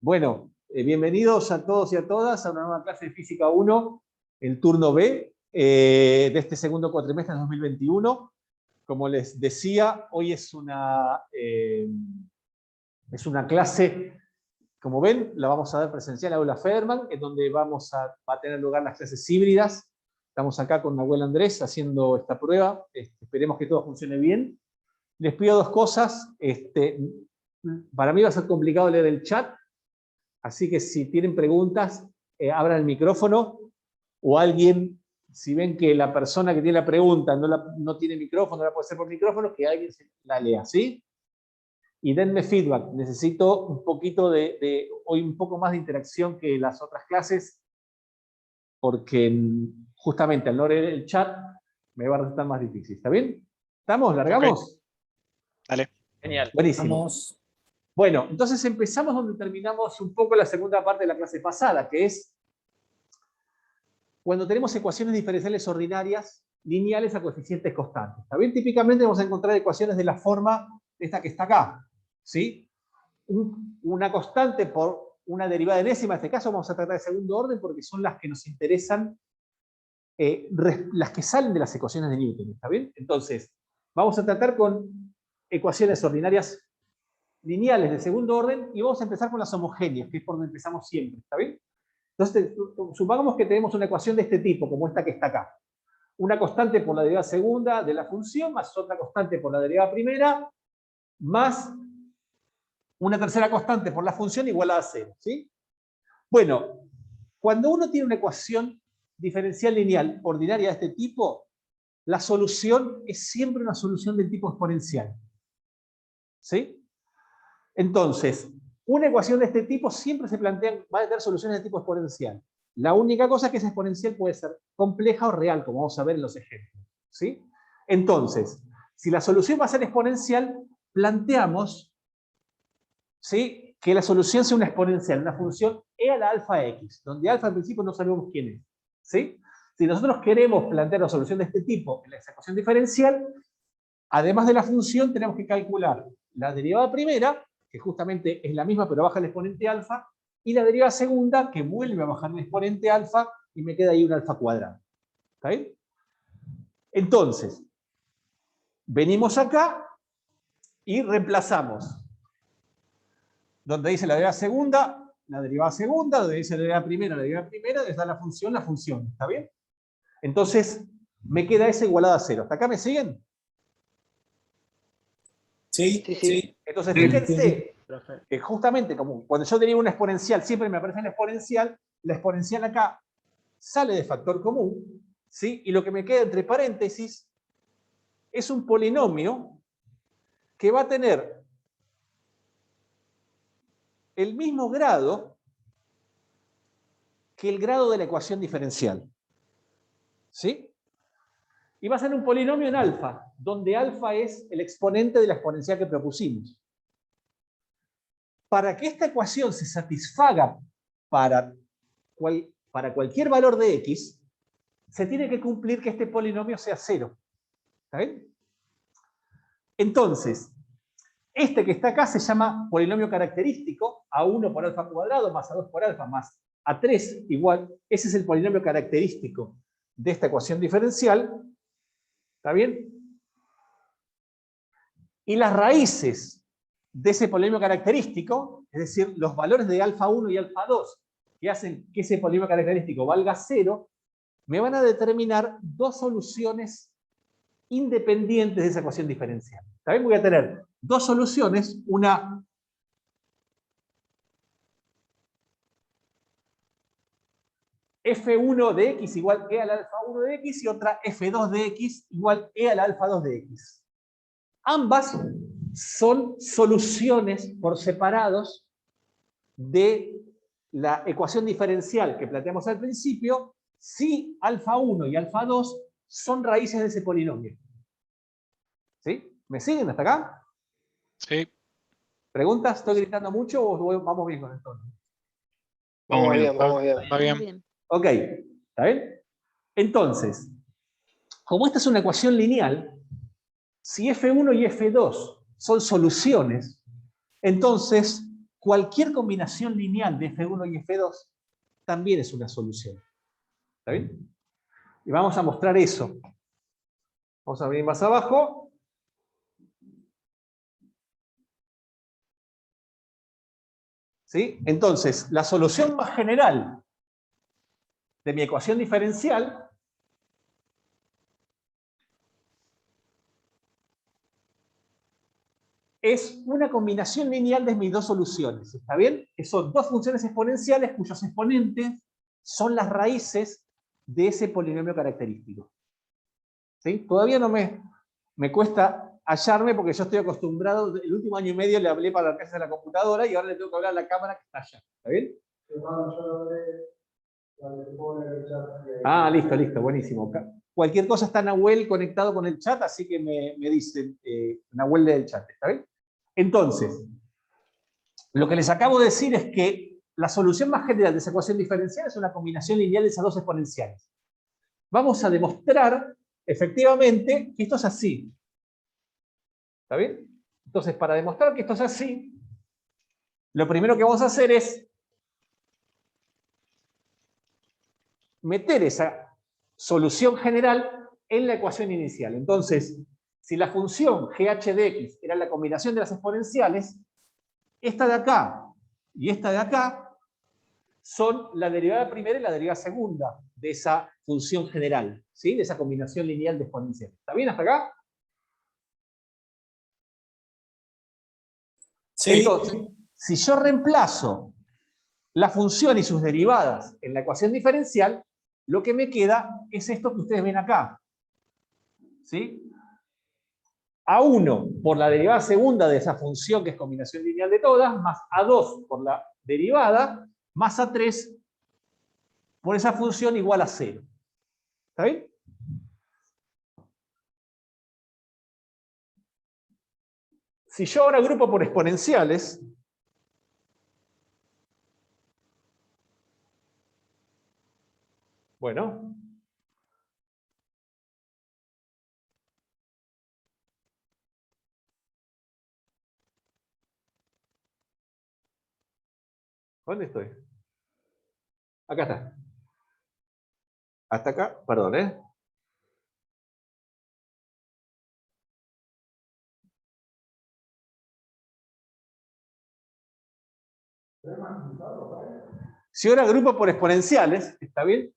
Bueno, bienvenidos a todos y a todas a una nueva clase de Física 1, el turno B de este segundo cuatrimestre de 2021. Como les decía, hoy es una clase, como ven, la vamos a dar presencial en Aula Federman, en donde va a tener lugar las clases híbridas. Estamos acá con Nahuel Andrés haciendo esta prueba. Esperemos que todo funcione bien. Les pido dos cosas. Para mí va a ser complicado leer el chat, así que si tienen preguntas, abran el micrófono, o alguien, si ven que la persona que tiene la pregunta no tiene micrófono, no la puede hacer por micrófono, que alguien la lea, ¿sí? Y denme feedback. Necesito un poquito hoy un poco más de interacción que las otras clases, porque justamente al no leer el chat me va a resultar más difícil. ¿Está bien? ¿Estamos? ¿Largamos? Okay. Dale. Genial. Buenísimo. Vamos. Bueno, entonces empezamos donde terminamos un poco la segunda parte de la clase pasada, que es cuando tenemos ecuaciones diferenciales ordinarias lineales a coeficientes constantes. ¿Está bien? Típicamente vamos a encontrar ecuaciones de la forma de esta que está acá, ¿sí? Una constante por una derivada enésima. En este caso vamos a tratar de segundo orden porque son las que nos interesan, las que salen de las ecuaciones de Newton. ¿Está bien? Entonces, vamos a tratar con ecuaciones ordinarias lineales de segundo orden y vamos a empezar con las homogéneas, que es por donde empezamos siempre. ¿Está bien? Entonces, supongamos que tenemos una ecuación de este tipo, como esta que está acá. Una constante por la derivada segunda de la función, más otra constante por la derivada primera, más una tercera constante por la función igualada a 0. ¿Sí? Bueno, cuando uno tiene una ecuación diferencial lineal ordinaria de este tipo, la solución es siempre una solución del tipo exponencial. ¿Sí? Entonces, una ecuación de este tipo siempre va a tener soluciones de tipo exponencial. La única cosa es que esa exponencial puede ser compleja o real, como vamos a ver en los ejemplos. ¿Sí? Entonces, si la solución va a ser exponencial, planteamos, ¿sí?, que la solución sea una exponencial, una función e a la alfa x, donde alfa en principio no sabemos quién es. ¿Sí? Si nosotros queremos plantear una solución de este tipo en la ecuación diferencial, además de la función tenemos que calcular la derivada primera, que justamente es la misma pero baja el exponente alfa, y la derivada segunda, que vuelve a bajar el exponente alfa, y me queda ahí un alfa cuadrado. ¿Está bien? Entonces, venimos acá y reemplazamos. Donde dice la derivada segunda, la derivada segunda, donde dice la derivada primera, donde está la función. ¿Está bien? Entonces, me queda esa igualada a 0. ¿Hasta acá me siguen? Sí. Entonces, fíjense que justamente como cuando yo derivo una exponencial, siempre me aparece la exponencial acá sale de factor común, ¿sí? Y lo que me queda entre paréntesis es un polinomio que va a tener el mismo grado que el grado de la ecuación diferencial. ¿Sí? Y va a ser un polinomio en alfa, donde alfa es el exponente de la exponencial que propusimos. Para que esta ecuación se satisfaga para cualquier valor de x, se tiene que cumplir que este polinomio sea 0. ¿Está bien? Entonces, este que está acá se llama polinomio característico, A1 por alfa cuadrado más A2 por alfa más A3 igual. Ese es el polinomio característico de esta ecuación diferencial. ¿Está bien? Y las raíces de ese polinomio característico, es decir, los valores de alfa 1 y alfa 2, que hacen que ese polinomio característico valga 0, me van a determinar dos soluciones independientes de esa ecuación diferencial. También voy a tener dos soluciones, una f1 de x igual e al alfa 1 de x y otra f2 de x igual e al alfa 2 de x. Ambas son soluciones por separados de la ecuación diferencial que planteamos al principio, si alfa 1 y alfa 2 son raíces de ese polinomio. ¿Sí? ¿Me siguen hasta acá? Sí. ¿Preguntas? ¿Estoy gritando mucho o vamos bien con esto? Vamos bien. Va bien. Ok, ¿está bien? Entonces, como esta es una ecuación lineal, si f1 y f2 son soluciones, entonces cualquier combinación lineal de F1 y F2 también es una solución. ¿Está bien? Y vamos a mostrar eso. Vamos a venir más abajo. ¿Sí? Entonces, la solución más general de mi ecuación diferencial es una combinación lineal de mis dos soluciones. ¿Está bien? Que son dos funciones exponenciales cuyos exponentes son las raíces de ese polinomio característico. ¿Sí? Todavía no me cuesta hallarme porque yo estoy acostumbrado, el último año y medio le hablé para la clase de la computadora y ahora le tengo que hablar a la cámara que está allá. ¿Está bien? Ah, listo, buenísimo. Cualquier cosa está Nahuel conectado con el chat, así que me dicen Nahuel del chat, ¿está bien? Entonces, lo que les acabo de decir es que la solución más general de esa ecuación diferencial es una combinación lineal de esas dos exponenciales. Vamos a demostrar, efectivamente, que esto es así. ¿Está bien? Entonces, para demostrar que esto es así, lo primero que vamos a hacer es meter esa solución general en la ecuación inicial. Entonces, si la función GH de X era la combinación de las exponenciales, esta de acá y esta de acá son la derivada primera y la derivada segunda de esa función general, ¿sí? De esa combinación lineal de exponenciales. ¿Está bien hasta acá? Sí. Entonces, si yo reemplazo la función y sus derivadas en la ecuación diferencial, lo que me queda es esto que ustedes ven acá. ¿Sí? A1 por la derivada segunda de esa función que es combinación lineal de todas, más A2 por la derivada, más A3 por esa función igual a 0. ¿Está bien? Si yo ahora agrupo por exponenciales, bueno, ¿dónde estoy? Acá está. Hasta acá, perdón, ¿eh? Si ahora agrupo por exponenciales, ¿está bien?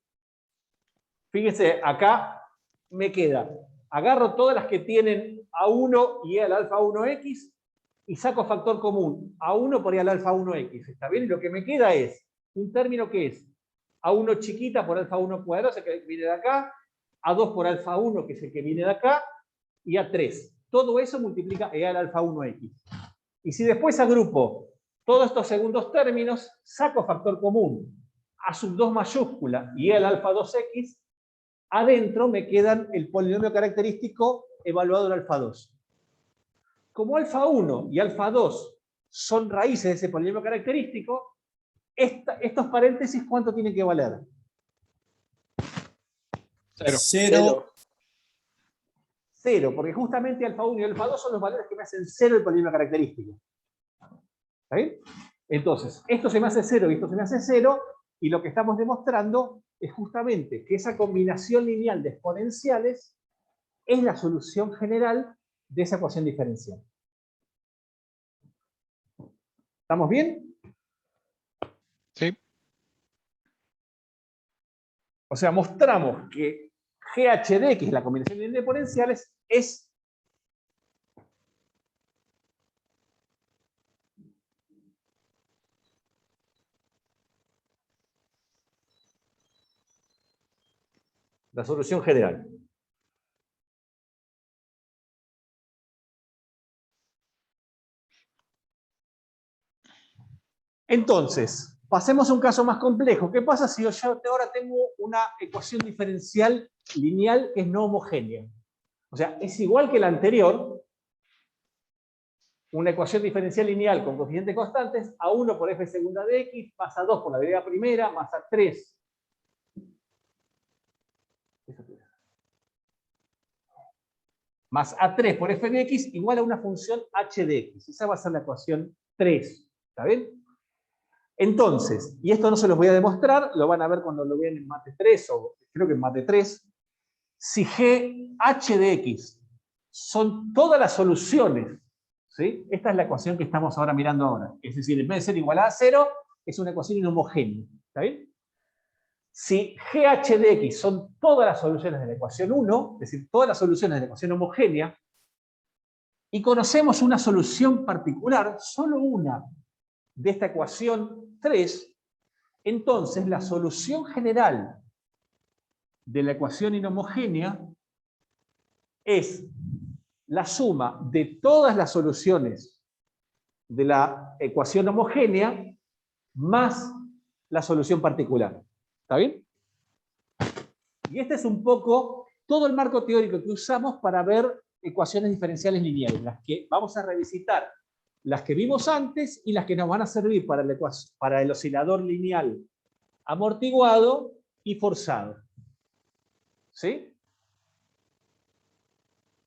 Fíjense, acá me queda, agarro todas las que tienen A1 y E al alfa 1x y saco factor común, A1 por E al alfa 1x, ¿está bien? Y lo que me queda es un término que es A1 chiquita por alfa 1 cuadrado, ese que viene de acá, A2 por alfa 1, que es el que viene de acá, y A3. Todo eso multiplica E al alfa 1x. Y si después agrupo todos estos segundos términos, saco factor común, A sub 2 mayúscula y E al alfa 2x, adentro me quedan el polinomio característico evaluado en alfa 2. Como alfa 1 y alfa 2 son raíces de ese polinomio característico, estos paréntesis, ¿cuánto tienen que valer? 0. 0, porque justamente alfa 1 y alfa 2 son los valores que me hacen 0 el polinomio característico. ¿Está bien? Entonces, esto se me hace 0 y esto se me hace 0, y lo que estamos demostrando es justamente que esa combinación lineal de exponenciales es la solución general de esa ecuación diferencial. ¿Estamos bien? Sí. O sea, mostramos que GH de X, la combinación lineal de exponenciales, es la solución general. Entonces, pasemos a un caso más complejo. ¿Qué pasa si yo ahora tengo una ecuación diferencial lineal que es no homogénea? O sea, es igual que la anterior, una ecuación diferencial lineal con coeficientes constantes, A1 por f segunda de x, más A2 por la derivada primera, más A3. Más A3 por f de x igual a una función h de x. Esa va a ser la ecuación 3. ¿Está bien? Entonces, y esto no se los voy a demostrar, lo van a ver cuando lo vean en Mate 3, o creo que en Mate 3, si g, h de x son todas las soluciones, ¿sí? Esta es la ecuación que estamos ahora mirando ahora. Es decir, en vez de ser igual a 0, es una ecuación inhomogénea. ¿Está bien? Si GH de X son todas las soluciones de la ecuación 1, es decir, todas las soluciones de la ecuación homogénea, y conocemos una solución particular, solo una, de esta ecuación 3, entonces la solución general de la ecuación inhomogénea es la suma de todas las soluciones de la ecuación homogénea más la solución particular. ¿Está bien? Y este es un poco todo el marco teórico que usamos para ver ecuaciones diferenciales lineales, las que vamos a revisitar, las que vimos antes y las que nos van a servir para el oscilador lineal amortiguado y forzado. ¿Sí?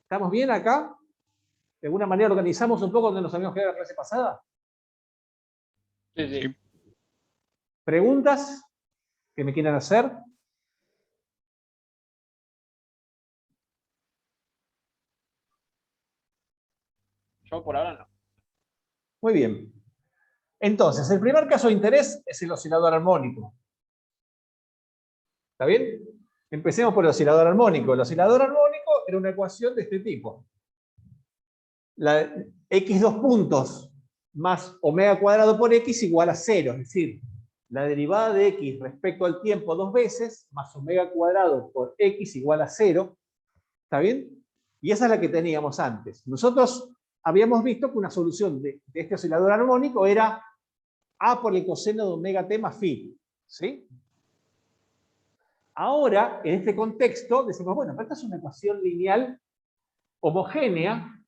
¿Estamos bien acá? ¿De alguna manera organizamos un poco donde nos habíamos quedado en la clase pasada? Sí, sí. ¿Preguntas que me quieran hacer? Yo por ahora no. Muy bien. Entonces, el primer caso de interés es el oscilador armónico. ¿Está bien? Empecemos por el oscilador armónico. El oscilador armónico era una ecuación de este tipo. La x dos puntos más omega cuadrado por x igual a 0. Es decir, la derivada de x respecto al tiempo dos veces más omega cuadrado por x igual a 0. ¿Está bien? Y esa es la que teníamos antes. Nosotros habíamos visto que una solución de este oscilador armónico era a por el coseno de omega t más phi. ¿Sí? Ahora, en este contexto, decimos, bueno, esta es una ecuación lineal homogénea,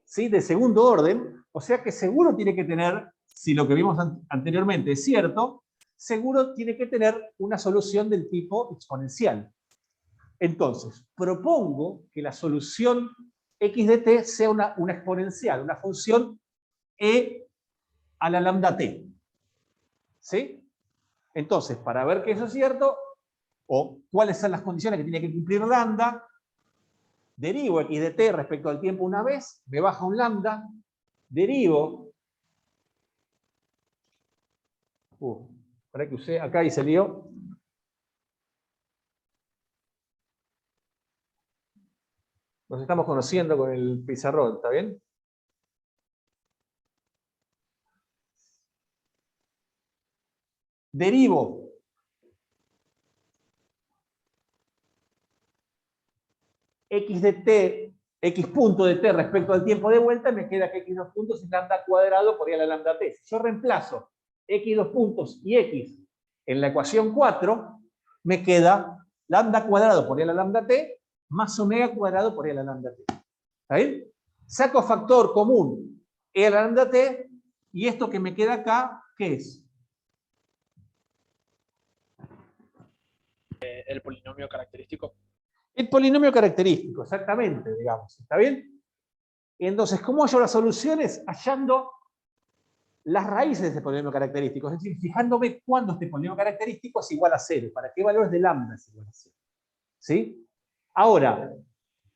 ¿sí? De segundo orden, o sea que seguro tiene que tener, si lo que vimos anteriormente es cierto, seguro tiene que tener una solución del tipo exponencial. Entonces, propongo que la solución x de t sea una exponencial, una función e a la lambda t. ¿Sí? Entonces, para ver que eso es cierto, o cuáles son las condiciones que tiene que cumplir lambda, derivo x de t respecto al tiempo una vez, me baja un lambda, derivo, para que usé acá y se lió, nos estamos conociendo con el pizarrón, ¿está bien? Derivo x de t, x punto de t respecto al tiempo de vuelta, me queda que x dos puntos es lambda cuadrado por i a la lambda t. Si yo reemplazo x dos puntos y x en la ecuación 4, me queda lambda cuadrado por i a la lambda t más omega cuadrado por i a la lambda t. ¿Está bien? Saco factor común e a la lambda t, y esto que me queda acá, ¿qué es? El polinomio característico. El polinomio característico, exactamente, digamos. ¿Está bien? Entonces, ¿cómo hallo las soluciones? Hallando las raíces de este polinomio característico. Es decir, fijándome cuándo este polinomio característico es igual a 0. ¿Para qué valores de lambda es igual a 0? ¿Sí? Ahora,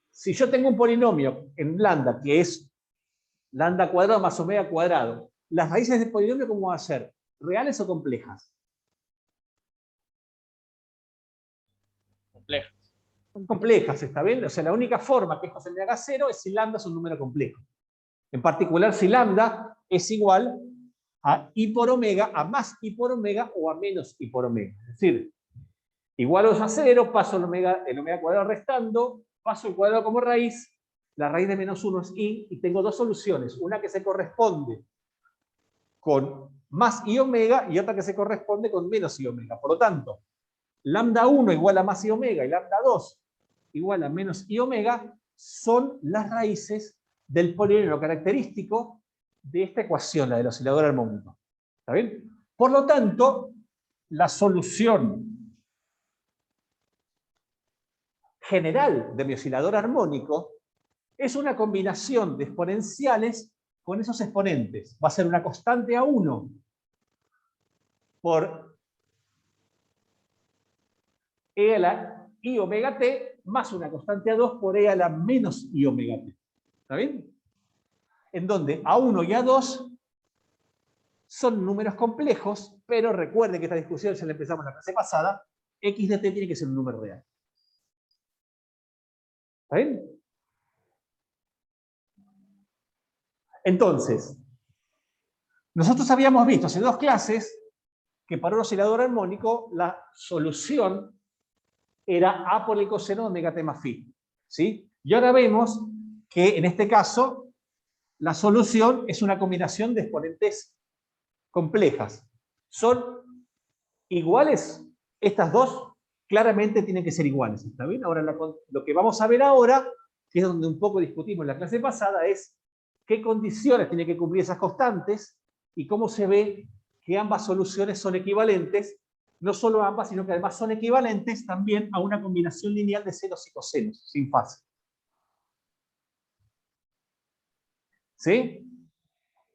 si yo tengo un polinomio en lambda que es lambda cuadrado más omega cuadrado, ¿las raíces del polinomio cómo van a ser? ¿Reales o complejas? Complejas. Son complejas, ¿está bien? O sea, la única forma que esto se le haga 0 es si lambda es un número complejo. En particular, si lambda es igual a i por omega, a más i por omega o a menos i por omega. Es decir, igual a 0, paso el omega cuadrado restando, paso el cuadrado como raíz, la raíz de menos 1 es i, y tengo dos soluciones, una que se corresponde con más i omega y otra que se corresponde con menos i omega. Por lo tanto, lambda 1 igual a más i omega y lambda 2 igual a menos i omega son las raíces del polinomio característico de esta ecuación, la del oscilador armónico. ¿Está bien? Por lo tanto, la solución general de mi oscilador armónico es una combinación de exponenciales con esos exponentes. Va a ser una constante A1 por E a la I omega t más una constante A2 por E a la menos I omega t. ¿Está bien? En donde A1 y A2 son números complejos, pero recuerden que esta discusión ya la empezamos en la clase pasada, X de t tiene que ser un número real. ¿Está bien? Entonces, nosotros habíamos visto hace 2 clases que para un oscilador armónico la solución era A por el coseno de omega t más phi. ¿Sí? Y ahora vemos que en este caso la solución es una combinación de exponentes complejas. ¿Son iguales? Estas dos claramente tienen que ser iguales. ¿Está bien? Ahora lo que vamos a ver ahora, que es donde un poco discutimos en la clase pasada, es qué condiciones tienen que cumplir esas constantes y cómo se ve que ambas soluciones son equivalentes, no solo ambas, sino que además son equivalentes también a una combinación lineal de senos y cosenos, sin fase. ¿Sí?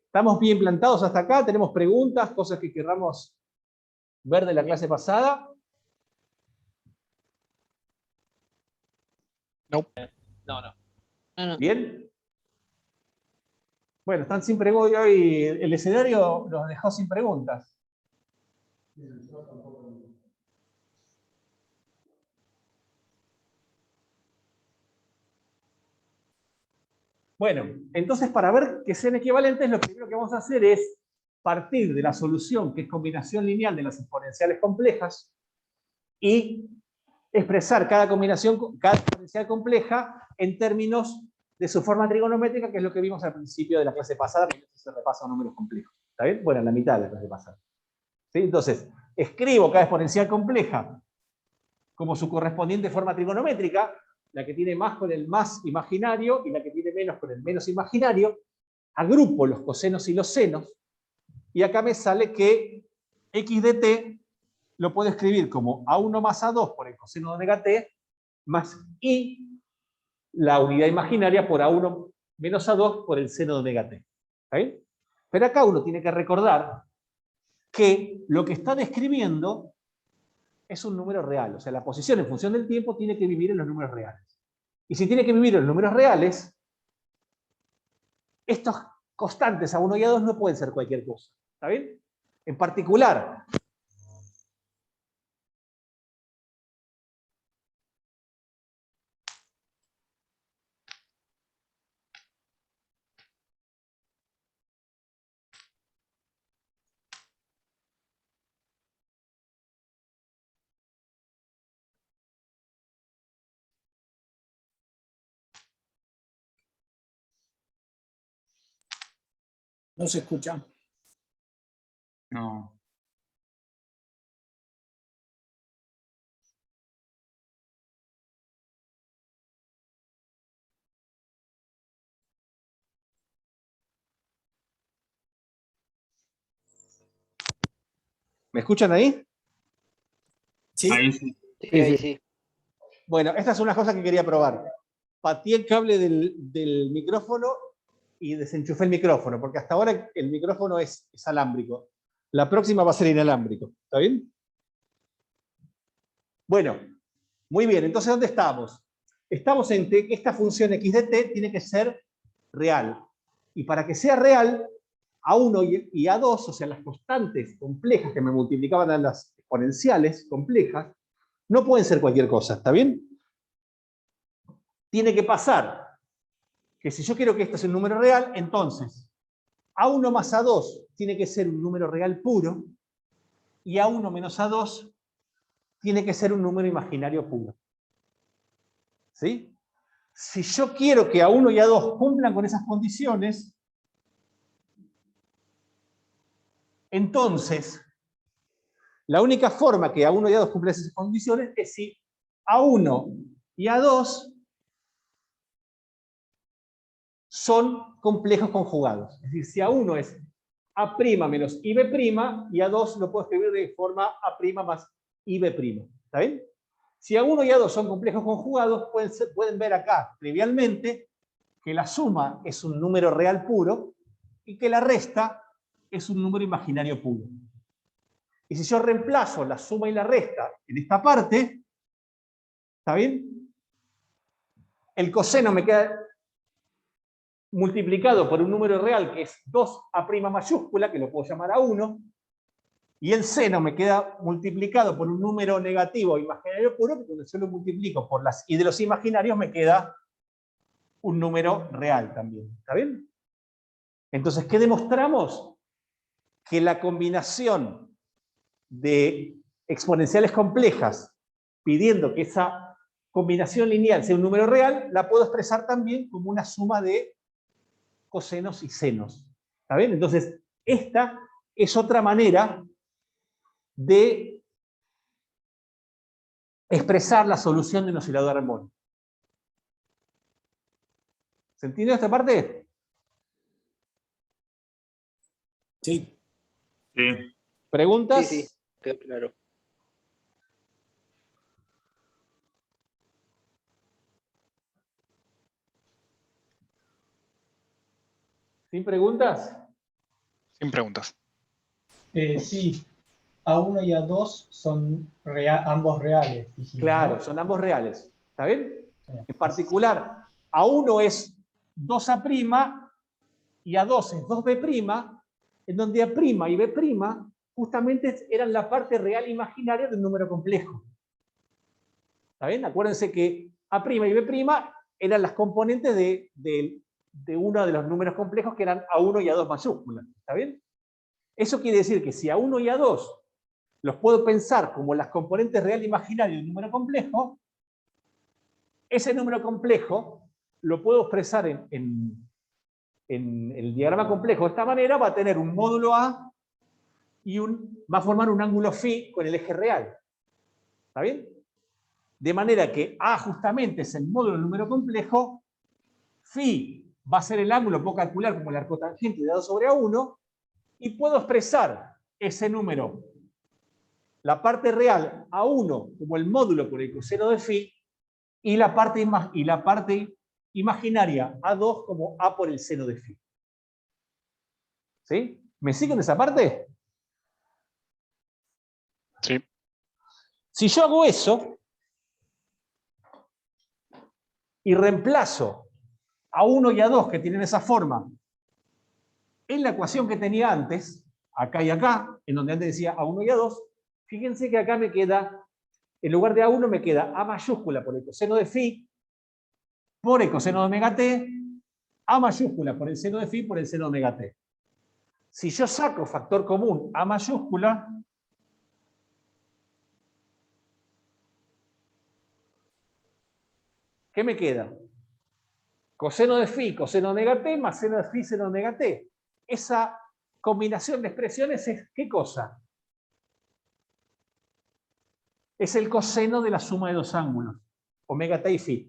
¿Estamos bien plantados hasta acá? ¿Tenemos preguntas, cosas que querramos ver de la clase pasada? No. ¿Bien? Bueno, están sin preguntas. Hoy el escenario los dejó sin preguntas. Bueno, entonces para ver que sean equivalentes, lo primero que vamos a hacer es partir de la solución, que es combinación lineal de las exponenciales complejas, y expresar cada exponencial compleja en términos de su forma trigonométrica, que es lo que vimos al principio de la clase pasada, que se repasa números complejos. ¿Está bien? Bueno, en la mitad de la clase pasada. ¿Sí? Entonces, escribo cada exponencial compleja como su correspondiente forma trigonométrica, la que tiene más con el más imaginario y la que tiene menos con el menos imaginario, agrupo los cosenos y los senos, y acá me sale que x de t lo puedo escribir como A1 más A2 por el coseno de omega t, más i, la unidad imaginaria, por A1 menos A2 por el seno de omega t. ¿Está bien? Pero acá uno tiene que recordar que lo que está describiendo es un número real. O sea, la posición en función del tiempo tiene que vivir en los números reales. Y si tiene que vivir en los números reales, estos constantes A1 y A2 no pueden ser cualquier cosa. ¿Está bien? En particular, No se escucha. No. ¿me escuchan ahí? Sí. Ahí sí. Sí. Bueno, esta es una cosa que quería probar. Pateé el cable del micrófono y desenchufé el micrófono, porque hasta ahora el micrófono es alámbrico. La próxima va a ser inalámbrico. ¿Está bien? Bueno, muy bien. Entonces, ¿dónde estamos? Estamos en que esta función x de t tiene que ser real. Y para que sea real, A1 y A2, o sea, las constantes complejas que me multiplicaban a las exponenciales complejas, no pueden ser cualquier cosa. ¿Está bien? Tiene que pasar que si yo quiero que esto sea un número real, entonces A1 más A2 tiene que ser un número real puro y A1 menos A2 tiene que ser un número imaginario puro. ¿Sí? Si yo quiero que A1 y A2 cumplan con esas condiciones, entonces la única forma que A1 y A2 cumplan esas condiciones es si A1 y A2 son complejos conjugados. Es decir, si A1 es A' menos IB' y A2 lo puedo escribir de forma A' más IB'. ¿Está bien? Si A1 y A2 son complejos conjugados, pueden ver acá, trivialmente, que la suma es un número real puro y que la resta es un número imaginario puro. Y si yo reemplazo la suma y la resta en esta parte, ¿está bien? El coseno me queda multiplicado por un número real que es 2A' mayúscula, que lo puedo llamar A1, y el seno me queda multiplicado por un número negativo imaginario puro, que cuando yo lo multiplico por y de los imaginarios me queda un número real también. ¿Está bien? Entonces, ¿qué demostramos? Que la combinación de exponenciales complejas pidiendo que esa combinación lineal sea un número real, la puedo expresar también como una suma de cosenos y senos. ¿Está bien? Entonces, esta es otra manera de expresar la solución de un oscilador armónico. ¿Se entiende esta parte? Sí. Sí. ¿Preguntas? Sí, quedó claro. ¿Sin preguntas? Sin preguntas. Sí, A1 y A2 son ambos reales, dijimos, Claro, ¿no? son ambos reales. ¿Está bien? En particular, A1 es 2A' y A2 es 2B', en donde A' y B' justamente eran la parte real imaginaria de un número complejo. ¿Está bien? Acuérdense que A' y B' eran las componentes de uno de los números complejos que eran A1 y A2 mayúsculas. ¿Está bien? Eso quiere decir que si A1 y A2 los puedo pensar como las componentes real imaginarias de un número complejo, ese número complejo lo puedo expresar en el diagrama complejo de esta manera, va a tener un módulo A y va a formar un ángulo φ con el eje real. ¿Está bien? De manera que A justamente es el módulo del número complejo, φ va a ser el ángulo, puedo calcular como el arcotangente de A2 sobre A1, y puedo expresar ese número, la parte real A1 como el módulo por el coseno de φ, y la parte imaginaria A2 como A por el seno de φ. ¿Sí? ¿Me siguen esa parte? Sí. Si yo hago eso y reemplazo a 1 y a 2 que tienen esa forma en la ecuación que tenía antes, acá y acá, en donde antes decía A1 y A2, fíjense que acá me queda, en lugar de A1 me queda A mayúscula por el coseno de φ por el coseno de omega t, A mayúscula por el seno de φ por el seno de omega t. Si yo saco factor común A mayúscula, ¿qué me queda? Coseno de φ, coseno de omega t, más seno de φ, seno de omega t. Esa combinación de expresiones es ¿qué cosa? Es el coseno de la suma de dos ángulos, omega t y φ.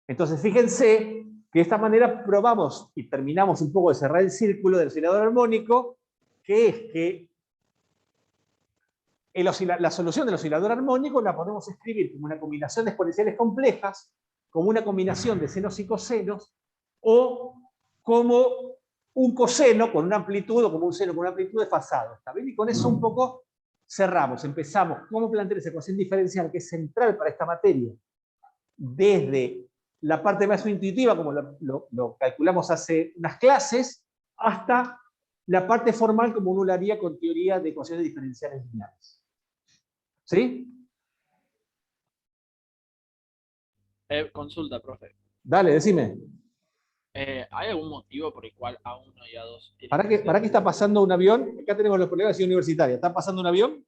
Entonces, fíjense que de esta manera probamos y terminamos un poco de cerrar el círculo del oscilador armónico, que es que la solución del oscilador armónico la podemos escribir como una combinación de exponenciales complejas, como una combinación de senos y cosenos, o como un coseno con una amplitud, o como un seno con una amplitud desfasada. ¿Está bien? Y con eso un poco cerramos, empezamos cómo plantear esa ecuación diferencial que es central para esta materia, desde la parte más intuitiva, como lo calculamos hace unas clases, hasta la parte formal, como uno lo haría con teoría de ecuaciones diferenciales lineales. ¿Sí? Consulta, profe. Dale, decime. ¿Hay algún motivo por el cual A1 y A2 tienen ¿Para que qué ser? está pasando un avión? Acá tenemos los problemas de ciudad universitaria. ¿Está pasando un avión?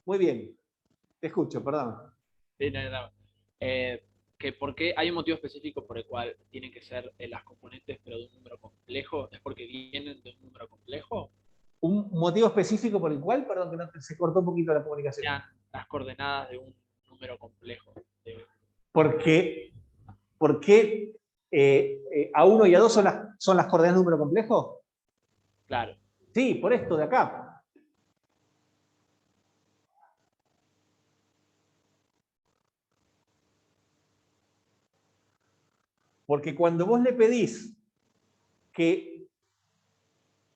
Muy bien. Te escucho, perdón. Sí, no. ¿Por qué hay un motivo específico por el cual tienen que ser las componentes pero de un número complejo? ¿Es porque vienen de un número complejo? ¿Un motivo específico por el cual? Perdón, que se cortó un poquito la comunicación. Sean las coordenadas de un número complejo. Porque A1 y A2 son las coordenadas de un número complejo. Claro. Sí, por esto de acá. Porque cuando vos le pedís que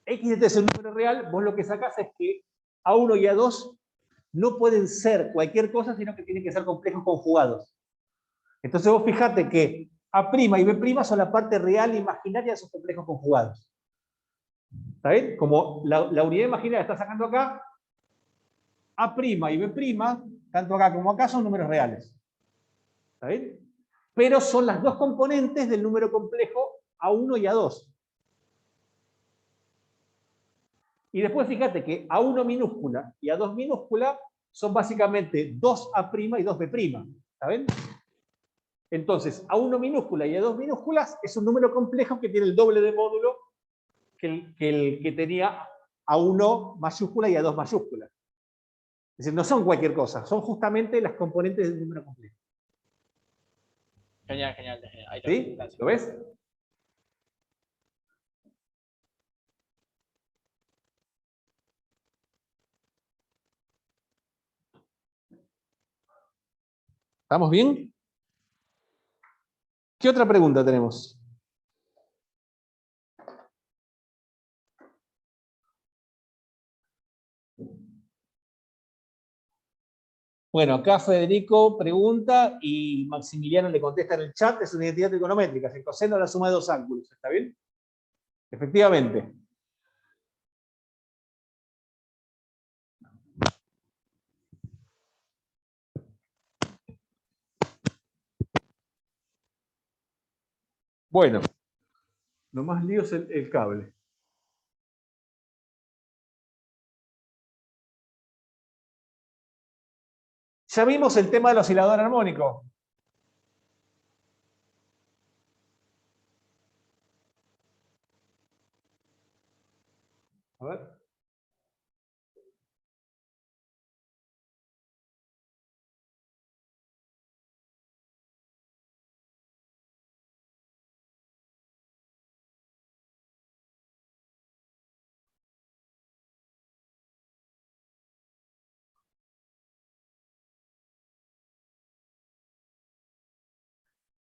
x de t es un número real, vos lo que sacás es que A1 y A2 no pueden ser cualquier cosa, sino que tienen que ser complejos conjugados. Entonces vos fijate que A' y B' son la parte real e imaginaria de esos complejos conjugados. ¿Está bien? Como la unidad imaginaria está sacando acá, A' y B', tanto acá como acá, son números reales. ¿Está bien? Pero son las dos componentes del número complejo A1 y A2. Y después fíjate que A1 minúscula y A2 minúscula son básicamente 2A' y 2B'. ¿Está bien? Entonces, A1 minúscula y A2 minúsculas es un número complejo que tiene el doble de módulo que el que tenía A1 mayúscula y A2 mayúscula. Es decir, no son cualquier cosa, son justamente las componentes del número complejo. Genial, genial. Ahí ¿Sí? gracias. ¿Lo ves? ¿Estamos bien? ¿Qué otra pregunta tenemos? Bueno, acá Federico pregunta y Maximiliano le contesta en el chat, es una identidad trigonométrica, es el coseno de la suma de dos ángulos, ¿está bien? Efectivamente. Bueno, lo más lío es el cable. Ya vimos el tema del oscilador armónico. A ver.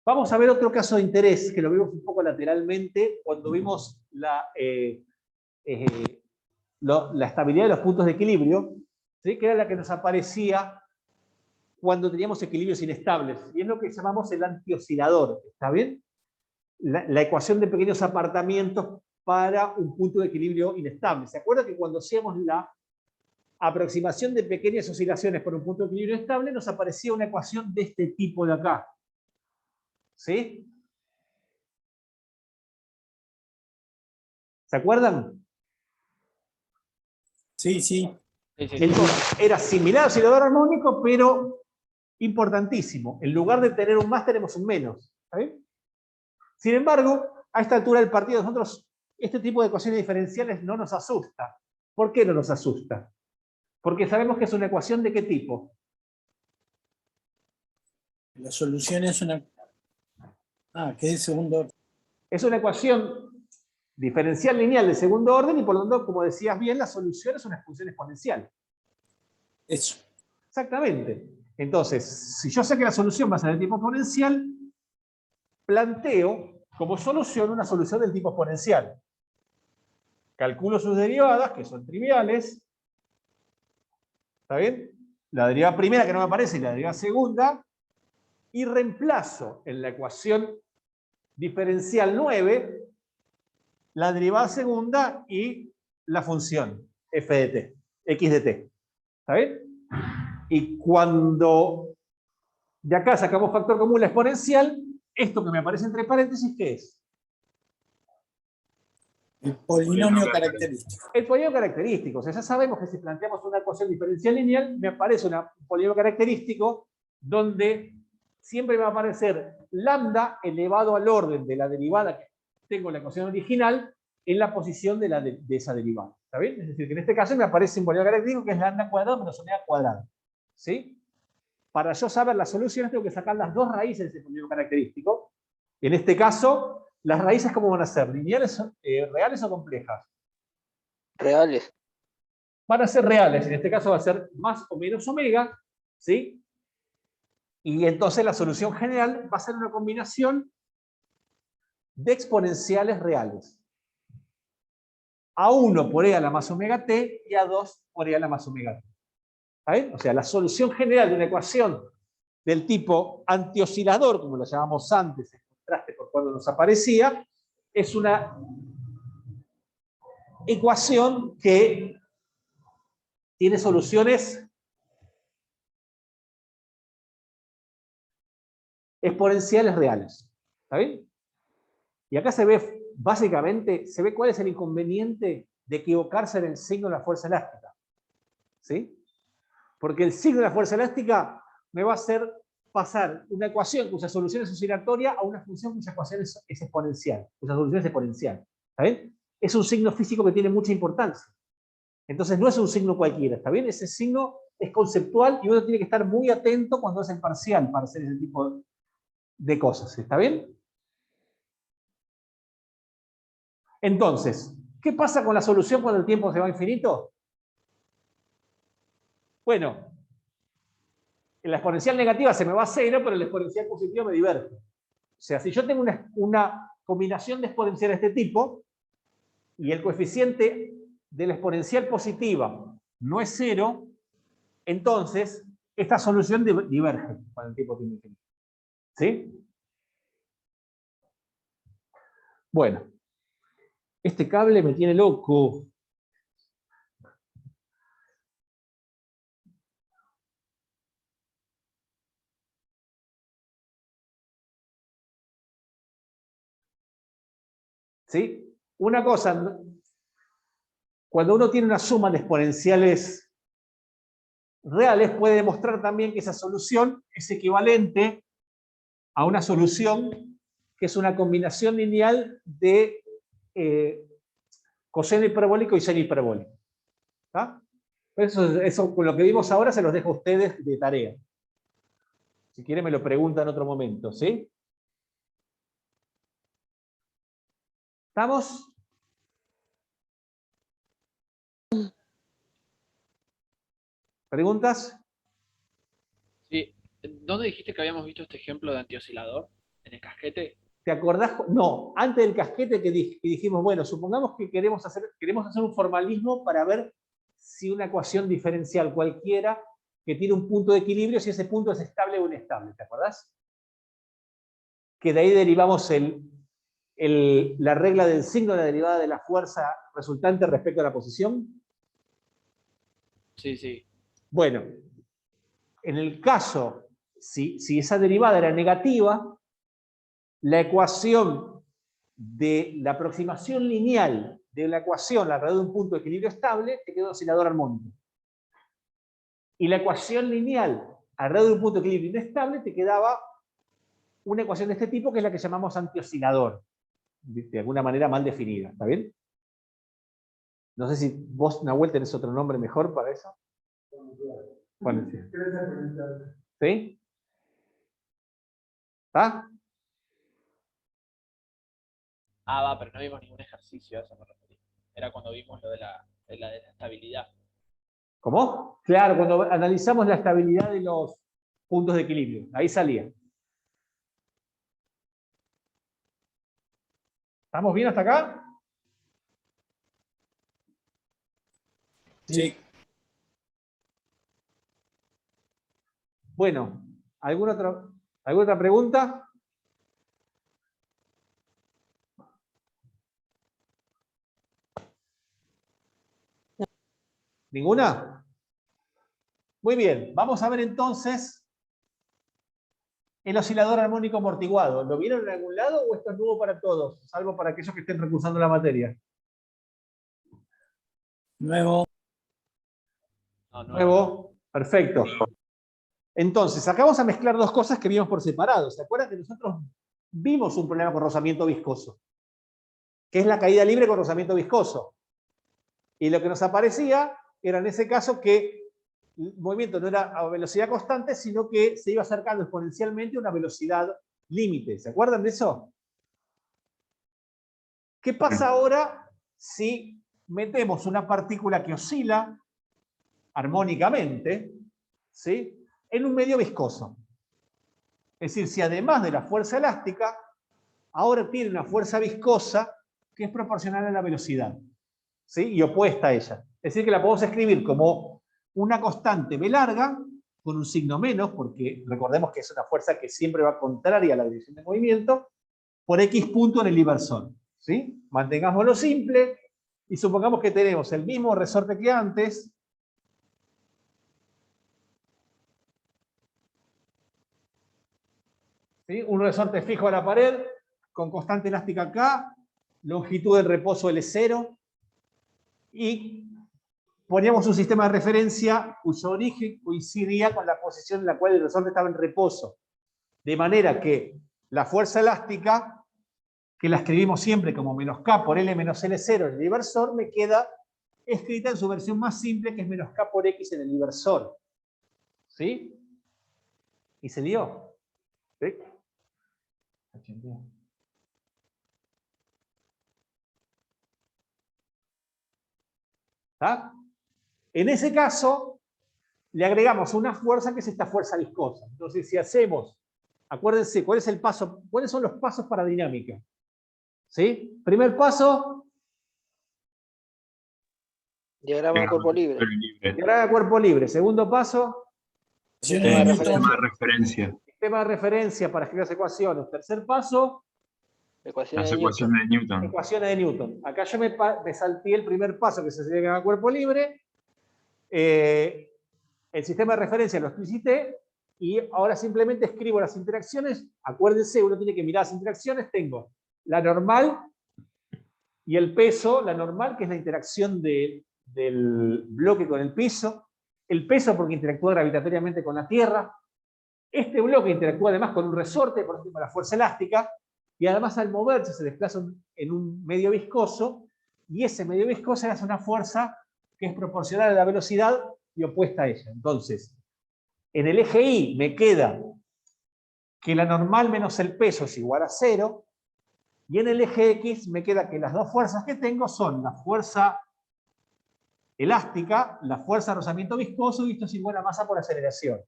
Vamos a ver otro caso de interés, que lo vimos un poco lateralmente, cuando vimos la estabilidad de los puntos de equilibrio, ¿sí? Que era la que nos aparecía cuando teníamos equilibrios inestables, y es lo que llamamos el antioscilador, ¿está bien? La ecuación de pequeños apartamientos para un punto de equilibrio inestable. ¿Se acuerda que cuando hacíamos la aproximación de pequeñas oscilaciones por un punto de equilibrio estable, nos aparecía una ecuación de este tipo de acá? ¿Sí? ¿Se acuerdan? Sí, sí. Entonces, era similar al oscilador armónico, pero importantísimo. En lugar de tener un más, tenemos un menos. ¿Está bien? Sin embargo, a esta altura del partido, nosotros, este tipo de ecuaciones diferenciales no nos asusta. ¿Por qué no nos asusta? Porque sabemos que es una ecuación de qué tipo. La solución es una... que es de segundo orden. Es una ecuación diferencial lineal de segundo orden y por lo tanto, como decías bien, la solución es una función exponencial. Eso. Exactamente. Entonces, si yo sé que la solución va a ser de tipo exponencial, planteo como solución una solución del tipo exponencial. Calculo sus derivadas, que son triviales. ¿Está bien? La derivada primera que no me aparece y la derivada segunda. Y reemplazo en la ecuación diferencial 9 la derivada segunda y la función f de t, x de t. ¿Está bien? Y cuando de acá sacamos factor común la exponencial, esto que me aparece entre paréntesis, ¿qué es? El polinomio característico. El polinomio característico. O sea, ya sabemos que si planteamos una ecuación diferencial lineal, me aparece un polinomio característico donde siempre me va a aparecer lambda elevado al orden de la derivada que tengo en la ecuación original en la posición de esa derivada. ¿Está bien? Es decir, que en este caso me aparece un polinomio característico que es lambda cuadrado menos omega cuadrado. ¿Sí? Para yo saber las soluciones tengo que sacar las dos raíces de ese polinomio característico. En este caso, las raíces ¿cómo van a ser? ¿Lineales, reales o complejas? Reales. Van a ser reales. En este caso va a ser más o menos omega. ¿Sí? Y entonces la solución general va a ser una combinación de exponenciales reales. A1 por e a la más omega t y A2 por e a la más omega t. ¿Está bien? O sea, la solución general de una ecuación del tipo antioscilador, como lo llamamos antes, en contraste por cuando nos aparecía, es una ecuación que tiene soluciones exponenciales reales. ¿Está bien? Y acá se ve, básicamente, se ve cuál es el inconveniente de equivocarse en el signo de la fuerza elástica. ¿Sí? Porque el signo de la fuerza elástica me va a hacer pasar una ecuación cuya solución es oscilatoria a una función cuya ecuación es exponencial, cuya solución es exponencial. ¿Está bien? Es un signo físico que tiene mucha importancia. Entonces no es un signo cualquiera, ¿está bien? Ese signo es conceptual y uno tiene que estar muy atento cuando hace el parcial para hacer ese tipo de cosas, ¿está bien? Entonces, ¿qué pasa con la solución cuando el tiempo se va a infinito? Bueno, la exponencial negativa se me va a cero, pero la exponencial positiva me diverge. O sea, si yo tengo una combinación de exponenciales de este tipo, y el coeficiente de la exponencial positiva no es cero, entonces esta solución diverge cuando el tiempo tiene infinito. ¿Sí? Bueno, este cable me tiene loco. ¿Sí? Una cosa, cuando uno tiene una suma de exponenciales reales, puede demostrar también que esa solución es equivalente a una solución que es una combinación lineal de coseno hiperbólico y seno hiperbólico. ¿Está? Eso con lo que vimos ahora se los dejo a ustedes de tarea. Si quieren me lo preguntan en otro momento, ¿sí? ¿Estamos? ¿Preguntas? Sí. ¿Dónde dijiste que habíamos visto este ejemplo de antioscilador? ¿En el casquete? ¿Te acordás? No, antes del casquete que dijimos, bueno, supongamos que queremos hacer un formalismo para ver si una ecuación diferencial cualquiera que tiene un punto de equilibrio, si ese punto es estable o inestable, ¿te acordás? Que de ahí derivamos la regla del signo de la derivada de la fuerza resultante respecto a la posición. Sí, sí. Bueno, en el caso, si esa derivada era negativa, la ecuación de la aproximación lineal de la ecuación alrededor de un punto de equilibrio estable te queda un oscilador armónico. Y la ecuación lineal alrededor de un punto de equilibrio inestable te quedaba una ecuación de este tipo que es la que llamamos antioscilador. De alguna manera mal definida, ¿está bien? No sé si vos, Nahuel, tenés otro nombre mejor para eso. Bueno, sí. ¿Sí? ¿Está? Ah, va, pero no vimos ningún ejercicio, a eso me referí. Era cuando vimos lo de la estabilidad. ¿Cómo? Claro, cuando analizamos la estabilidad de los puntos de equilibrio. Ahí salía. ¿Estamos bien hasta acá? Sí. Bueno, ¿alguna otra pregunta? ¿Ninguna? Muy bien, vamos a ver entonces el oscilador armónico amortiguado. ¿Lo vieron en algún lado o esto es nuevo para todos? Salvo para aquellos que estén recursando la materia. Nuevo. No, no. Nuevo, perfecto. Entonces, acá vamos a mezclar dos cosas que vimos por separado. ¿Se acuerdan que nosotros vimos un problema con rozamiento viscoso? Que es la caída libre con rozamiento viscoso. Y lo que nos aparecía era en ese caso que el movimiento no era a velocidad constante, sino que se iba acercando exponencialmente a una velocidad límite. ¿Se acuerdan de eso? ¿Qué pasa ahora si metemos una partícula que oscila armónicamente, ¿sí?, en un medio viscoso? Es decir, si además de la fuerza elástica ahora tiene una fuerza viscosa que es proporcional a la velocidad, ¿sí? Y opuesta a ella. Es decir, que la podemos escribir como una constante v larga, con un signo menos, porque recordemos que es una fuerza que siempre va contraria a la dirección de movimiento, por X punto en el inversor, ¿sí? Mantengámoslo simple, y supongamos que tenemos el mismo resorte que antes, ¿sí? Un resorte fijo a la pared, con constante elástica K, longitud del reposo L0, y poníamos un sistema de referencia cuyo origen coincidía con la posición en la cual el resorte estaba en reposo. De manera que la fuerza elástica, que la escribimos siempre como menos K por L menos L0 en el inversor, me queda escrita en su versión más simple, que es menos K por X en el inversor. ¿Sí? ¿Y se dio? ¿Sí? ¿Está? En ese caso, le agregamos una fuerza que es esta fuerza viscosa. Entonces, si hacemos, acuérdense, ¿cuál es el paso? ¿Cuáles son los pasos para dinámica? ¿Sí? Primer paso, Diagrama de cuerpo libre. diagrama de cuerpo libre. Segundo paso, Ecuaciones de Newton. Sistema de referencia. sistema de referencia para escribir las ecuaciones. Tercer paso, Ecuaciones Las de Newton. ecuaciones de Newton. ecuaciones de Newton. Acá yo me salté el primer paso, que se diagrama de cuerpo libre. El sistema de referencia lo explicité, y ahora simplemente escribo las interacciones. Acuérdense, uno tiene que mirar las interacciones. Tengo la normal y el peso. La normal, que es la interacción del bloque con el piso. El peso, porque interactúa gravitatoriamente con la Tierra. Este bloque interactúa además con un resorte, por ejemplo, la fuerza elástica, y además al moverse se desplaza en un medio viscoso, y ese medio viscoso hace una fuerza que es proporcional a la velocidad y opuesta a ella. Entonces, en el eje Y me queda que la normal menos el peso es igual a 0, y en el eje X me queda que las dos fuerzas que tengo son la fuerza elástica, la fuerza de rozamiento viscoso, y esto es igual a masa por aceleración.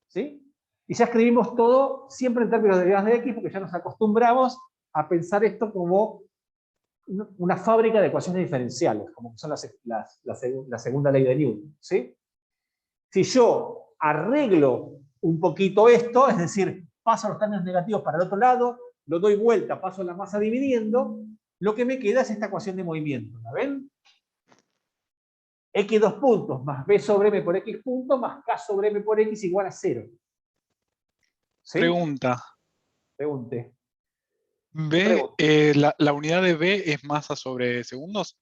¿Sí? Y ya escribimos todo siempre en términos de derivadas de X, porque ya nos acostumbramos a pensar esto como una fábrica de ecuaciones diferenciales, como son la segunda ley de Newton. ¿Sí? Si yo arreglo un poquito esto, es decir, paso los términos negativos para el otro lado, lo doy vuelta, paso la masa dividiendo, lo que me queda es esta ecuación de movimiento. ¿La ven? X 2 puntos más B sobre M por X puntos más K sobre M por X igual a 0. ¿Sí? Pregunta. Pregunte. B, la unidad de B es masa sobre segundos.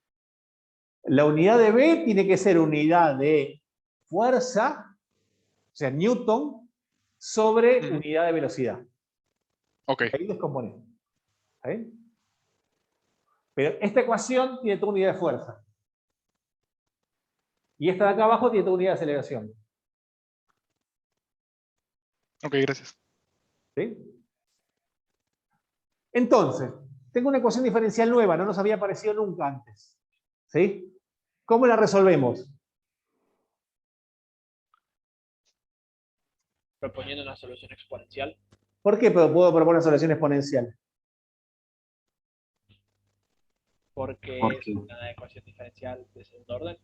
La unidad de B tiene que ser unidad de fuerza, o sea, Newton, sobre unidad de velocidad. Ok. Ahí descomponer. ¿Está bien? Pero esta ecuación tiene toda unidad de fuerza. Y esta de acá abajo tiene toda unidad de aceleración. Ok, gracias. ¿Sí? Entonces, tengo una ecuación diferencial nueva, no nos había aparecido nunca antes. ¿Sí? ¿Cómo la resolvemos? Proponiendo una solución exponencial. ¿Por qué puedo proponer una solución exponencial? Porque ¿Por es qué? una ecuación diferencial de segundo orden.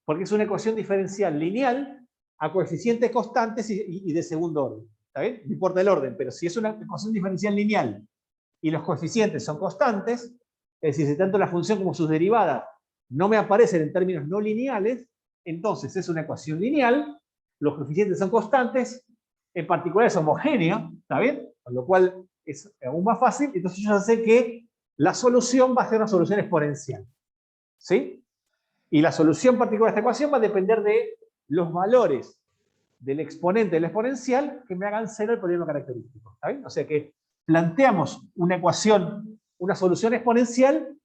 Porque es una ecuación diferencial lineal a coeficientes constantes y de segundo orden. ¿Está bien? No importa el orden, pero si es una ecuación diferencial lineal y los coeficientes son constantes, es decir, si tanto la función como sus derivadas no me aparecen en términos no lineales, entonces es una ecuación lineal, los coeficientes son constantes, en particular es homogénea, ¿está bien? Con lo cual es aún más fácil, entonces yo ya sé que la solución va a ser una solución exponencial. ¿Sí? Y la solución particular de esta ecuación va a depender de los valores del exponente de la exponencial que me hagan cero el polinomio característico. ¿Está bien? O sea que planteamos una ecuación, una solución exponencial,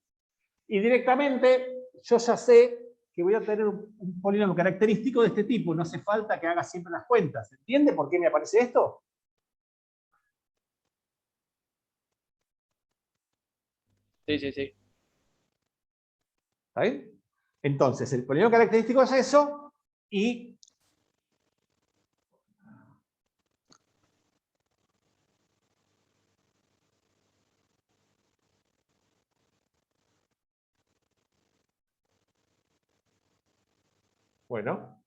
y directamente yo ya sé que voy a tener un polinomio característico de este tipo. No hace falta que haga siempre las cuentas. ¿Entiende por qué me aparece esto? Sí, sí, sí. ¿Está bien? Entonces, el polinomio característico es eso, y Bueno.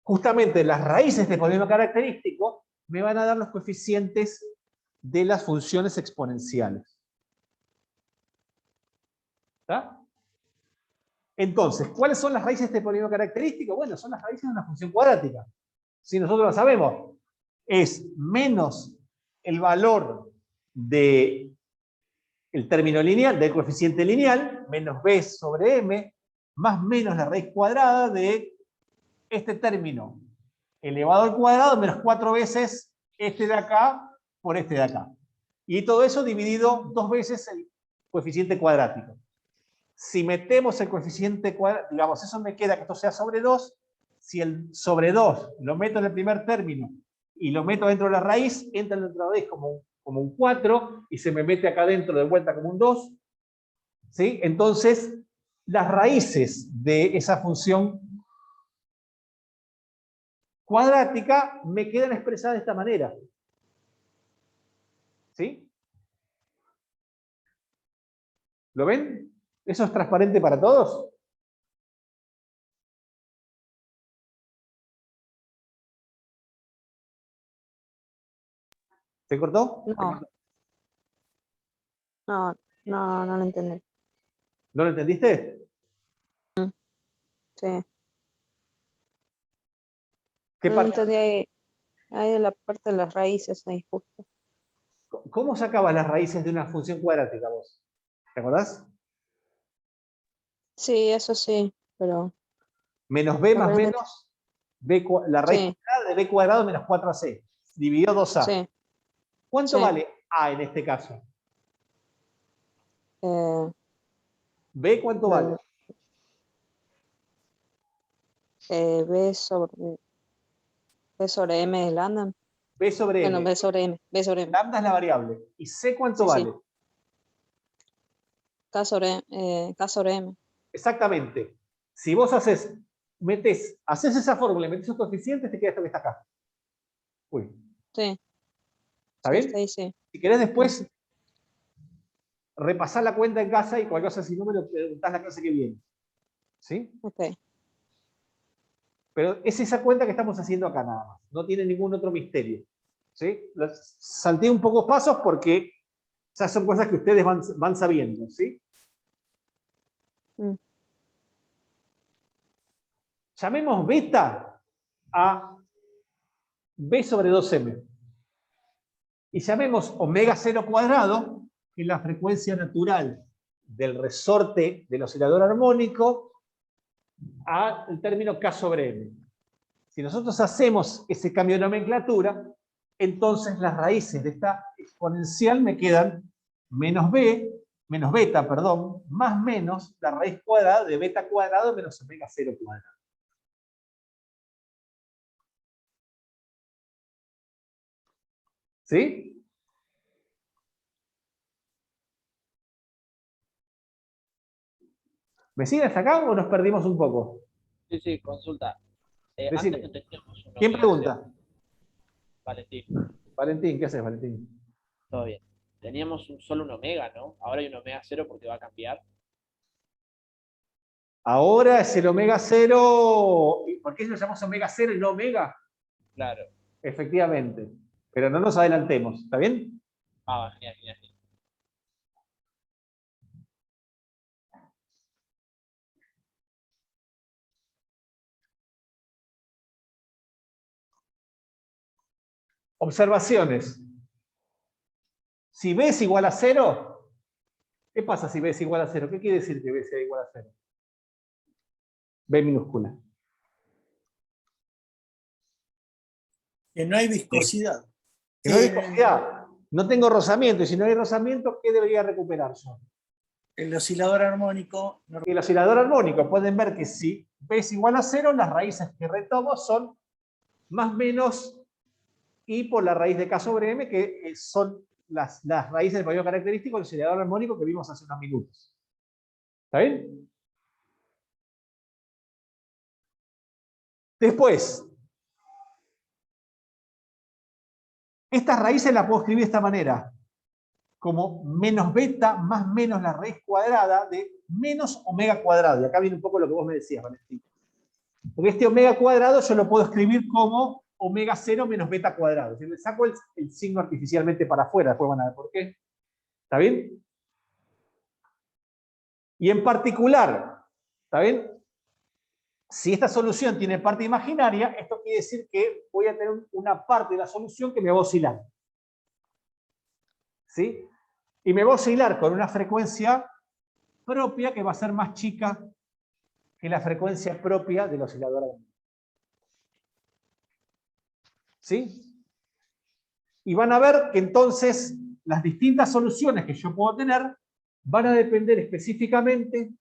Justamente las raíces de polinomio característico me van a dar los coeficientes de las funciones exponenciales. ¿Está? Entonces, ¿cuáles son las raíces de polinomio característico? Bueno, son las raíces de una función cuadrática. Si nosotros lo sabemos, es menos el valor del término lineal, del coeficiente lineal, menos b sobre m, más menos la raíz cuadrada de este término elevado al cuadrado, menos 4 veces este de acá por este de acá. Y todo eso dividido 2 veces el coeficiente cuadrático. Si metemos el coeficiente cuadrático, digamos, eso me queda que esto sea sobre 2. Si el sobre 2 lo meto en el primer término y lo meto dentro de la raíz, entra dentro de la raíz como un 4 y se me mete acá dentro de vuelta como un 2. ¿Sí? Entonces, las raíces de esa función cuadrática me quedan expresadas de esta manera. ¿Sí? ¿Lo ven? ¿Eso es transparente para todos? ¿Se cortó? No lo entendí. ¿No lo entendiste? Sí. ¿Qué No parte? entendí ahí de la parte de las raíces, ahí justo. ¿Cómo sacabas las raíces de una función cuadrática vos? ¿Te acordás? Sí, eso sí, pero Menos b más Aparente- menos la raíz sí, cuadrada de b cuadrado menos 4ac. Dividido 2a. sí. ¿Cuánto Sí. vale a en este caso? ¿B cuánto vale? B sobre M es lambda. B sobre Bueno, m. B sobre M. Lambda es la variable. ¿Y c cuánto Sí, sí. vale? K sobre M. Exactamente. Si vos haces esa fórmula y metes esos coeficientes, te queda esto que está acá. Uy. Sí. ¿Está Sí, bien? está ahí, sí. Si querés después repasar la cuenta en casa y cualquier cosa, si no me lo preguntás la clase que viene. ¿Sí? Ok. Pero es esa cuenta que estamos haciendo acá nada más. No tiene ningún otro misterio. ¿Sí? Salté un poco pasos porque ya son cosas que ustedes van sabiendo. ¿Sí? Llamemos beta a b sobre 2m. Y llamemos omega 0 cuadrado, que es la frecuencia natural del resorte del oscilador armónico, al término k sobre m. Si nosotros hacemos ese cambio de nomenclatura, entonces las raíces de esta exponencial me quedan menos beta, perdón, más menos la raíz cuadrada de beta cuadrado menos omega 0 cuadrado. ¿Sí? ¿Me siguen hasta acá o nos perdimos un poco? Sí, consulta. Decime. Antes no teníamos un ¿Quién omega pregunta? cero. Valentín, Valentín, ¿qué haces, Valentín? todo bien. Teníamos solo un omega, ¿no? Ahora hay un omega 0 porque va a cambiar. Ahora es el omega 0. ¿Por qué lo llamamos omega 0 y no omega? Claro. Efectivamente. Pero no nos adelantemos, ¿está bien? Genial. Observaciones. Si B es igual a 0, ¿qué pasa si B es igual a 0? ¿Qué quiere decir que B sea igual a 0? B minúscula. Que no hay viscosidad. Que no hay viscosidad. No tengo rozamiento. Y si no hay rozamiento, ¿qué debería recuperar yo? El oscilador armónico. El oscilador armónico. Pueden ver que si B es igual a 0, las raíces que retomo son más menos I por la raíz de K sobre M, que son las raíces del polinomio característico del oscilador armónico que vimos hace unos minutos. ¿Está bien? Después, estas raíces las puedo escribir de esta manera, como menos beta más menos la raíz cuadrada de menos omega cuadrado. Y acá viene un poco lo que vos me decías, Valentín. Porque este omega cuadrado yo lo puedo escribir como omega 0 menos beta cuadrado. Si le saco el signo artificialmente para afuera, después van a ver por qué. ¿Está bien? Y en particular, ¿está bien? Si esta solución tiene parte imaginaria, esto quiere decir que voy a tener una parte de la solución que me va a oscilar. ¿Sí? Y me va a oscilar con una frecuencia propia que va a ser más chica que la frecuencia propia del oscilador armónico. ¿Sí? Y van a ver que entonces las distintas soluciones que yo puedo tener van a depender específicamente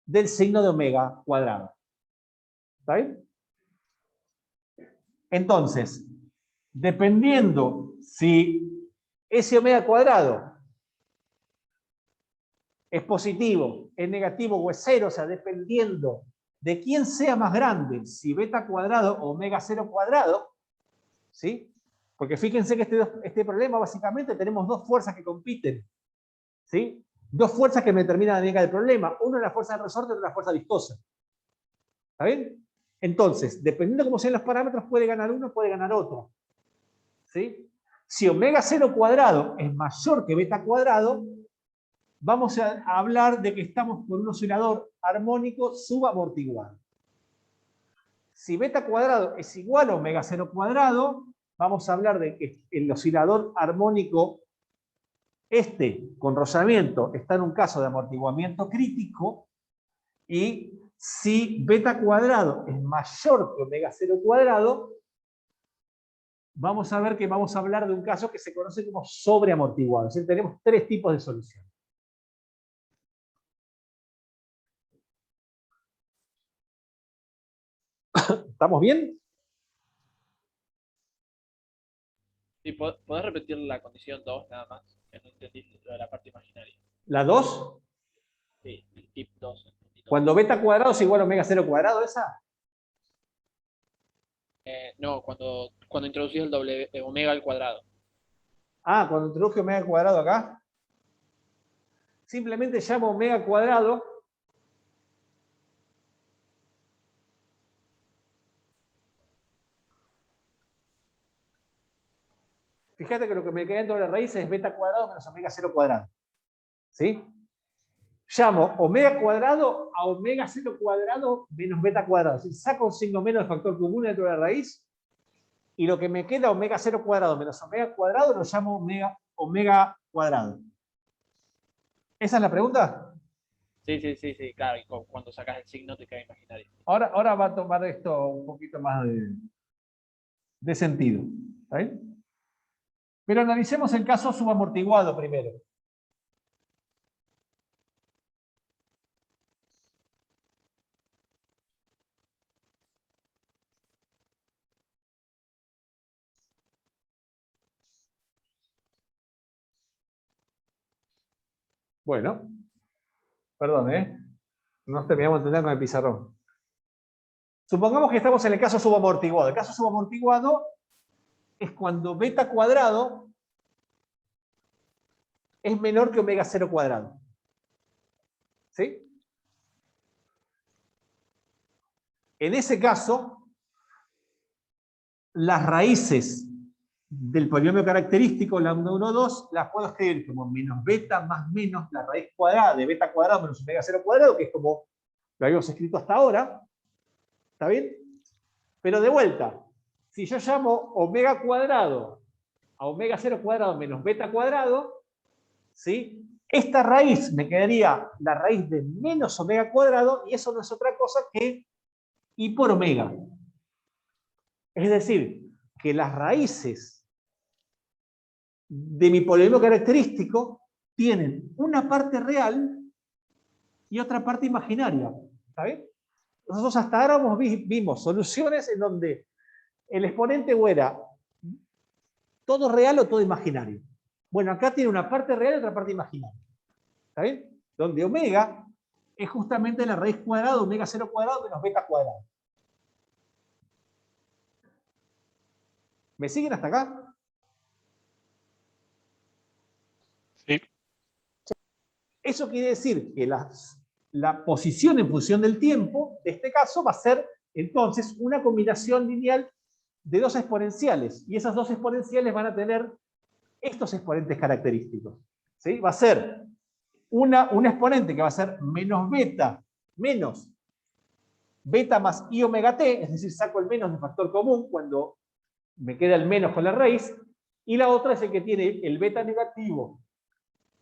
del signo de omega cuadrado. ¿Está bien? Entonces, dependiendo si ese omega cuadrado es positivo, es negativo o es cero, o sea, dependiendo de quién sea más grande, si beta cuadrado o omega cero cuadrado, ¿sí? Porque fíjense que este problema básicamente tenemos dos fuerzas que compiten, ¿sí? Dos fuerzas que me determinan la dinámica del problema. Una es la fuerza de resorte y otra es la fuerza viscosa. ¿Está bien? Entonces, dependiendo de cómo sean los parámetros, puede ganar uno, puede ganar otro. ¿Sí? Si omega cero cuadrado es mayor que beta cuadrado, vamos a hablar de que estamos con un oscilador armónico subamortiguado. Si beta cuadrado es igual a omega cero cuadrado, vamos a hablar de que el oscilador armónico con rozamiento está en un caso de amortiguamiento crítico, y si beta cuadrado es mayor que omega cero cuadrado, vamos a ver que vamos a hablar de un caso que se conoce como sobreamortiguado. Es decir, tenemos tres tipos de solución. ¿Estamos bien? Sí, ¿podés repetir la condición 2 nada más? Que no entendí lo de la parte imaginaria. ¿La 2? Sí, el tip 2. Cuando beta cuadrado es igual a omega cero cuadrado, ¿esa? No, cuando introducís el omega al cuadrado. Ah, cuando introduje omega cuadrado acá. Simplemente llamo omega cuadrado fíjate que lo que me queda dentro de la raíz es beta cuadrado menos omega cero cuadrado. ¿Sí? Llamo omega cuadrado a omega cero cuadrado menos beta cuadrado. Es decir, saco un signo menos de factor común dentro de la raíz, y lo que me queda omega cero cuadrado menos omega cuadrado lo llamo omega cuadrado. ¿Esa es la pregunta? Sí, claro. Y cuando sacas el signo te queda imaginario. Ahora va a tomar esto un poquito más de sentido. ¿Está bien? Pero analicemos el caso subamortiguado primero. Bueno, perdón, no terminamos de entender con el pizarrón. Supongamos que estamos en el caso subamortiguado. El caso subamortiguado es cuando beta cuadrado es menor que omega cero cuadrado. ¿Sí? En ese caso, las raíces del polinomio característico, lambda 1, 2, las puedo escribir como menos beta más menos la raíz cuadrada de beta cuadrado menos omega cero cuadrado, que es como lo habíamos escrito hasta ahora. ¿Está bien? Pero de vuelta, si yo llamo omega cuadrado a omega cero cuadrado menos beta cuadrado, ¿sí? Esta raíz me quedaría la raíz de menos omega cuadrado, y eso no es otra cosa que I por omega. Es decir, que las raíces de mi polinomio característico tienen una parte real y otra parte imaginaria. ¿Está bien? Nosotros hasta ahora vimos soluciones en donde el exponente o era todo real o todo imaginario. Bueno, acá tiene una parte real y otra parte imaginaria. ¿Está bien? Donde omega es justamente la raíz cuadrada de omega cero cuadrado menos beta cuadrado. ¿Me siguen hasta acá? Sí. Eso quiere decir que la posición en función del tiempo, de este caso, va a ser entonces una combinación lineal de dos exponenciales. Y esas dos exponenciales van a tener estos exponentes característicos. ¿Sí? Va a ser un exponente que va a ser menos beta más i omega t, es decir, saco el menos de factor común cuando me queda el menos con la raíz, y la otra es el que tiene el beta negativo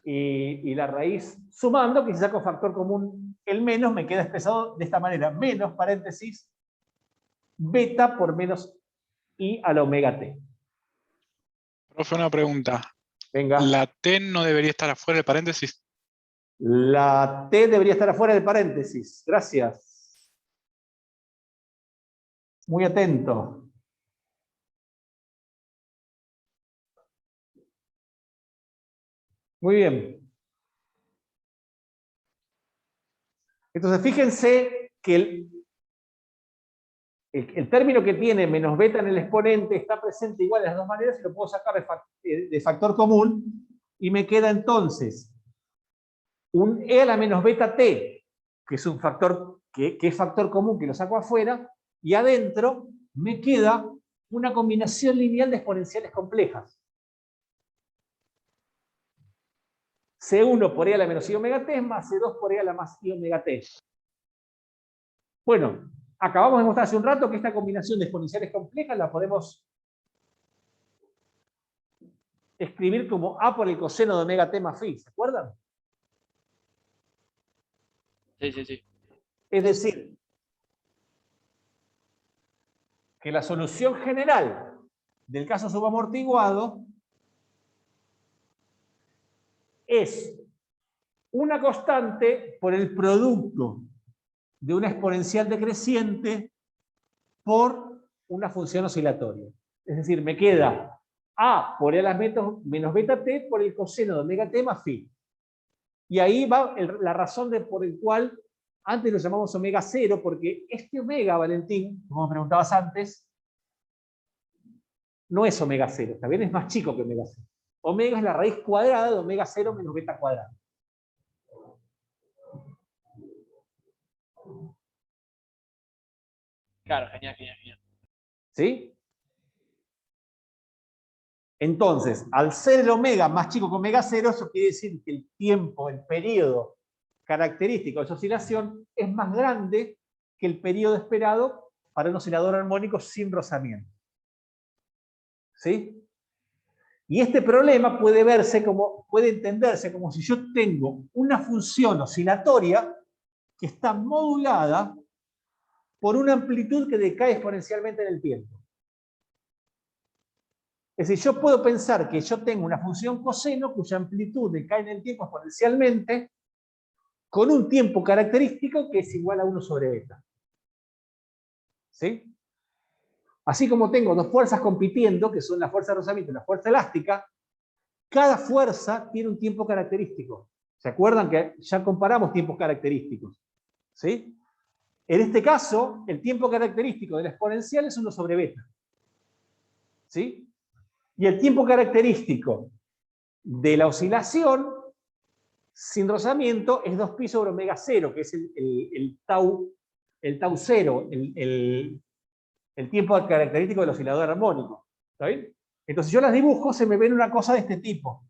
y la raíz sumando, que si saco factor común el menos, me queda expresado de esta manera, menos paréntesis beta por menos i a la omega t. Profe, una pregunta. Venga. ¿La T no debería estar afuera del paréntesis? La t debería estar afuera del paréntesis. Gracias. Muy atento. Muy bien. Entonces, fíjense que el término que tiene menos beta en el exponente está presente igual de las dos maneras y lo puedo sacar de factor común y me queda entonces un e a la menos beta t, que es un factor que es factor común que lo saco afuera, y adentro me queda una combinación lineal de exponenciales complejas. C1 por e a la menos i omega t más C2 por e a la más i omega t. Bueno, acabamos de mostrar hace un rato que esta combinación de exponenciales complejas la podemos escribir como a por el coseno de omega t más phi, ¿se acuerdan? Sí, sí, sí. Es decir, que la solución general del caso subamortiguado es una constante por el producto de una exponencial decreciente por una función oscilatoria. Es decir, me queda a por e a la menos beta t por el coseno de omega t más phi. Y ahí va la razón por el cual antes lo llamamos omega 0, porque este omega, Valentín, como me preguntabas antes, no es omega 0, está bien, es más chico que omega 0. Omega es la raíz cuadrada de omega 0 menos beta cuadrada. Claro, genial, genial, genial. ¿Sí? Entonces, al ser el omega más chico que omega 0, eso quiere decir que el tiempo, el periodo característico de esa oscilación es más grande que el periodo esperado para un oscilador armónico sin rozamiento. ¿Sí? Y este problema puede entenderse como si yo tengo una función oscilatoria que está modulada por una amplitud que decae exponencialmente en el tiempo. Es decir, yo puedo pensar que yo tengo una función coseno cuya amplitud decae en el tiempo exponencialmente con un tiempo característico que es igual a 1 sobre beta. ¿Sí? Así como tengo dos fuerzas compitiendo, que son la fuerza de rozamiento y la fuerza elástica, cada fuerza tiene un tiempo característico. ¿Se acuerdan que ya comparamos tiempos característicos? ¿Sí? En este caso, el tiempo característico de la exponencial es 1 sobre beta. ¿Sí? Y el tiempo característico de la oscilación sin rozamiento es 2pi sobre omega 0, que es el tau 0, el tiempo característico del oscilador armónico. ¿Está bien? Entonces yo las dibujo, se me ven una cosa de este tipo.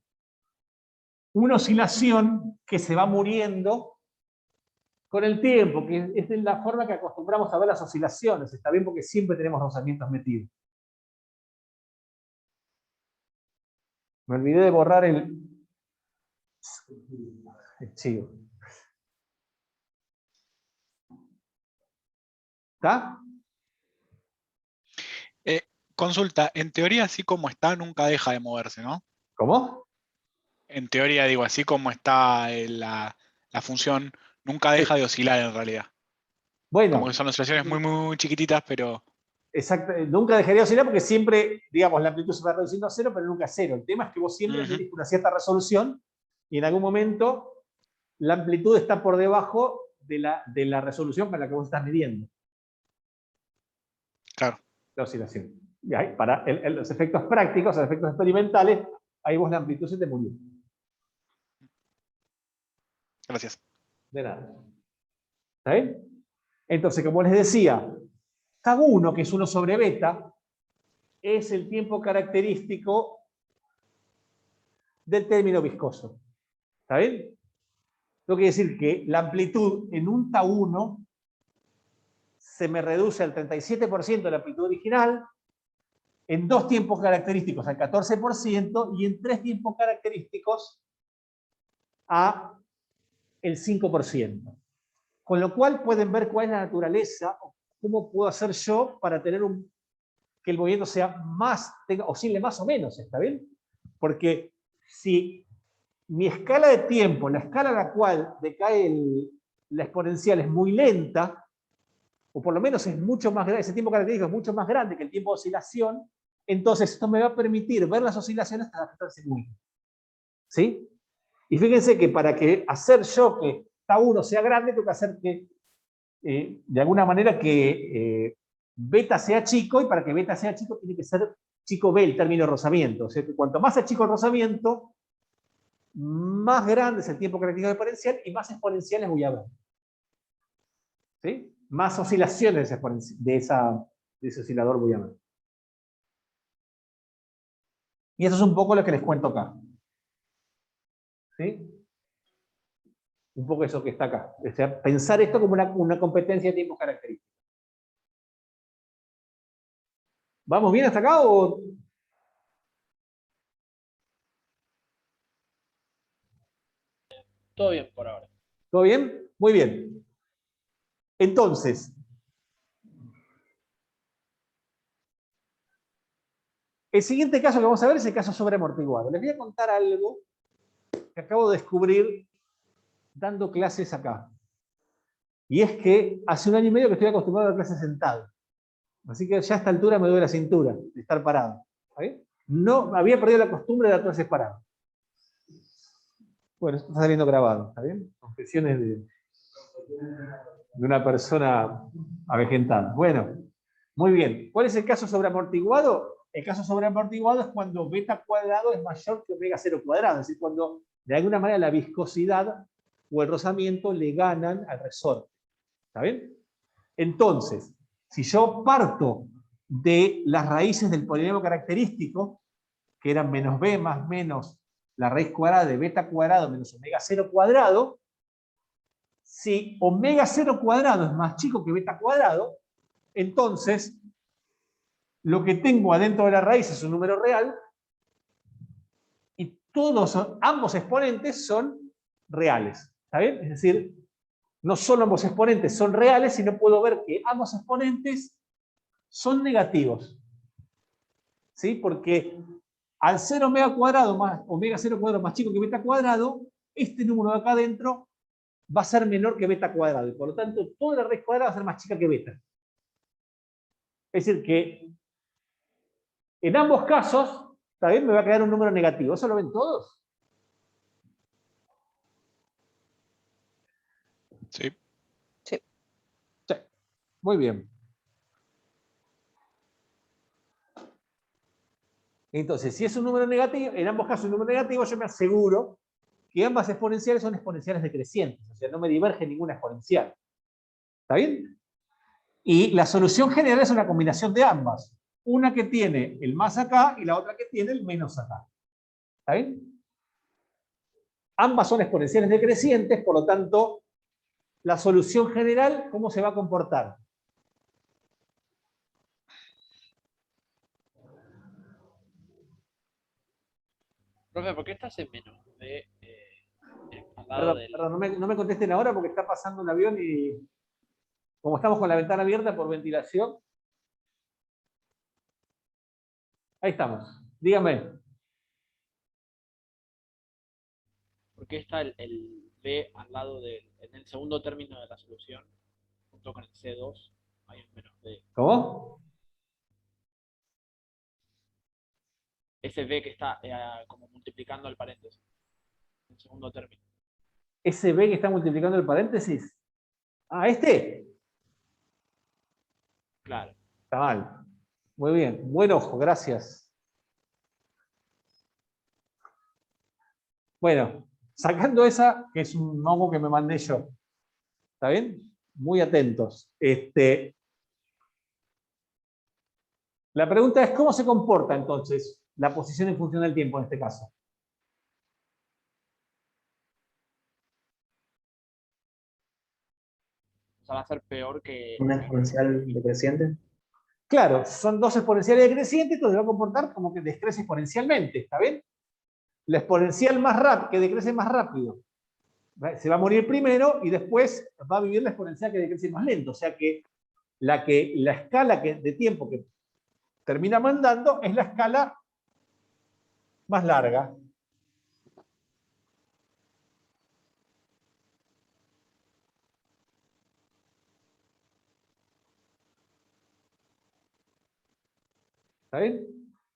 Una oscilación que se va muriendo con el tiempo, que es de la forma que acostumbramos a ver las oscilaciones. Está bien porque siempre tenemos rozamientos metidos. Me olvidé de borrar el chivo. ¿Está? Consulta, en teoría así como está nunca deja de moverse, ¿no? ¿Cómo? En teoría digo, así como está la función, nunca deja de oscilar en realidad. Como que Bueno, son oscilaciones muy, muy chiquititas, pero... exacto, nunca dejaría de oscilar porque siempre, digamos, la amplitud se va reduciendo a 0, pero nunca a 0. El tema es que vos siempre medís una cierta resolución y en algún momento la amplitud está por debajo de la resolución para la que vos estás midiendo. Claro. La oscilación. Y ahí, para los efectos prácticos, los efectos experimentales, ahí vos la amplitud se te murió. Gracias. De nada. ¿Está bien? Entonces, como les decía, tag 1, que es 1 sobre beta, es el tiempo característico del término viscoso. ¿Está bien? Esto quiere decir que la amplitud en un tag 1 se me reduce al 37% de la amplitud original, en 2 tiempos característicos al 14% y en 3 tiempos característicos a el 5%. Con lo cual pueden ver cuál es la naturaleza, o cómo puedo hacer yo para tener que el movimiento sea más, oscile más o menos, ¿está bien? Porque si mi escala de tiempo, la escala a la cual decae la exponencial es muy lenta, o por lo menos es mucho más grande, ese tiempo característico es mucho más grande que el tiempo de oscilación, entonces esto me va a permitir ver las oscilaciones hasta las segundos. ¿Sí? Y fíjense que para que hacer yo que tag 1 sea grande, tengo que hacer que, de alguna manera, que beta sea chico, y para que beta sea chico tiene que ser chico B el término de rozamiento. O sea que cuanto más sea chico el rozamiento, más grande es el tiempo característico exponencial y más exponenciales voy a ver. ¿Sí? Más oscilaciones de ese oscilador voy a ver. Y eso es un poco lo que les cuento acá. ¿Sí? Un poco eso que está acá. O sea, pensar esto como una competencia de tiempos característicos. ¿Vamos bien hasta acá o...? Todo bien por ahora. ¿Todo bien? Muy bien. Entonces, el siguiente caso que vamos a ver es el caso sobreamortiguado. Les voy a contar algo que acabo de descubrir dando clases acá. Y es que hace 1 año y medio que estoy acostumbrado a dar clases sentado. Así que ya a esta altura me duele la cintura de estar parado. ¿Está bien? No, había perdido la costumbre de dar clases parado. Bueno, esto está saliendo grabado, ¿está bien? Confesiones de una persona avejentada. Bueno, muy bien. ¿Cuál es el caso sobreamortiguado? El caso sobreamortiguado es cuando beta cuadrado es mayor que omega 0 cuadrado. Es decir, cuando de alguna manera la viscosidad o el rozamiento le ganan al resorte. ¿Está bien? Entonces, si yo parto de las raíces del polinomio característico, que eran menos b más menos la raíz cuadrada de beta cuadrado menos omega 0 cuadrado, si omega 0 cuadrado es más chico que beta cuadrado, entonces lo que tengo adentro de la raíz es un número real y ambos exponentes son reales. ¿Está bien? Es decir, no solo ambos exponentes son reales, sino puedo ver que ambos exponentes son negativos. ¿Sí? Porque al ser omega omega 0 cuadrado más chico que beta cuadrado, este número de acá adentro va a ser menor que beta cuadrado. Y por lo tanto, toda la raíz cuadrada va a ser más chica que beta. Es decir, que en ambos casos, también me va a quedar un número negativo. ¿Eso lo ven todos? Sí. Sí. Sí. Muy bien. Entonces, si es un número negativo, en ambos casos un número negativo, yo me aseguro que ambas exponenciales son exponenciales decrecientes. O sea, no me diverge ninguna exponencial. ¿Está bien? Y la solución general es una combinación de ambas. Una que tiene el más acá y la otra que tiene el menos acá. ¿Está bien? Ambas son exponenciales decrecientes, por lo tanto, la solución general, ¿cómo se va a comportar? Profe, ¿por qué estás en menos B al lado del... Perdón, no me contesten ahora porque está pasando un avión y como estamos con la ventana abierta por ventilación. Ahí estamos. Dígame. ¿Por qué está el B al lado en el segundo término de la solución, junto con el C2, hay un menos B? ¿Cómo? Ese B que está como multiplicando el paréntesis, en el segundo término. ¿Ese B que está multiplicando el paréntesis? Ah, ¿este? Claro. Está mal. Muy bien. Buen ojo, gracias. Bueno, sacando esa, que es un hongo que me mandé yo. ¿Está bien? Muy atentos. La pregunta es, ¿cómo se comporta entonces la posición en función del tiempo en este caso? O sea, va a ser peor que... Una exponencial decreciente. Claro, son dos exponenciales decrecientes, entonces va a comportar como que decrece exponencialmente, ¿está bien? La exponencial más rápida, que decrece más rápido, se va a morir primero y después va a vivir la exponencial que decrece más lento. O sea que la escala de tiempo que termina mandando es la escala más larga. ¿Está bien?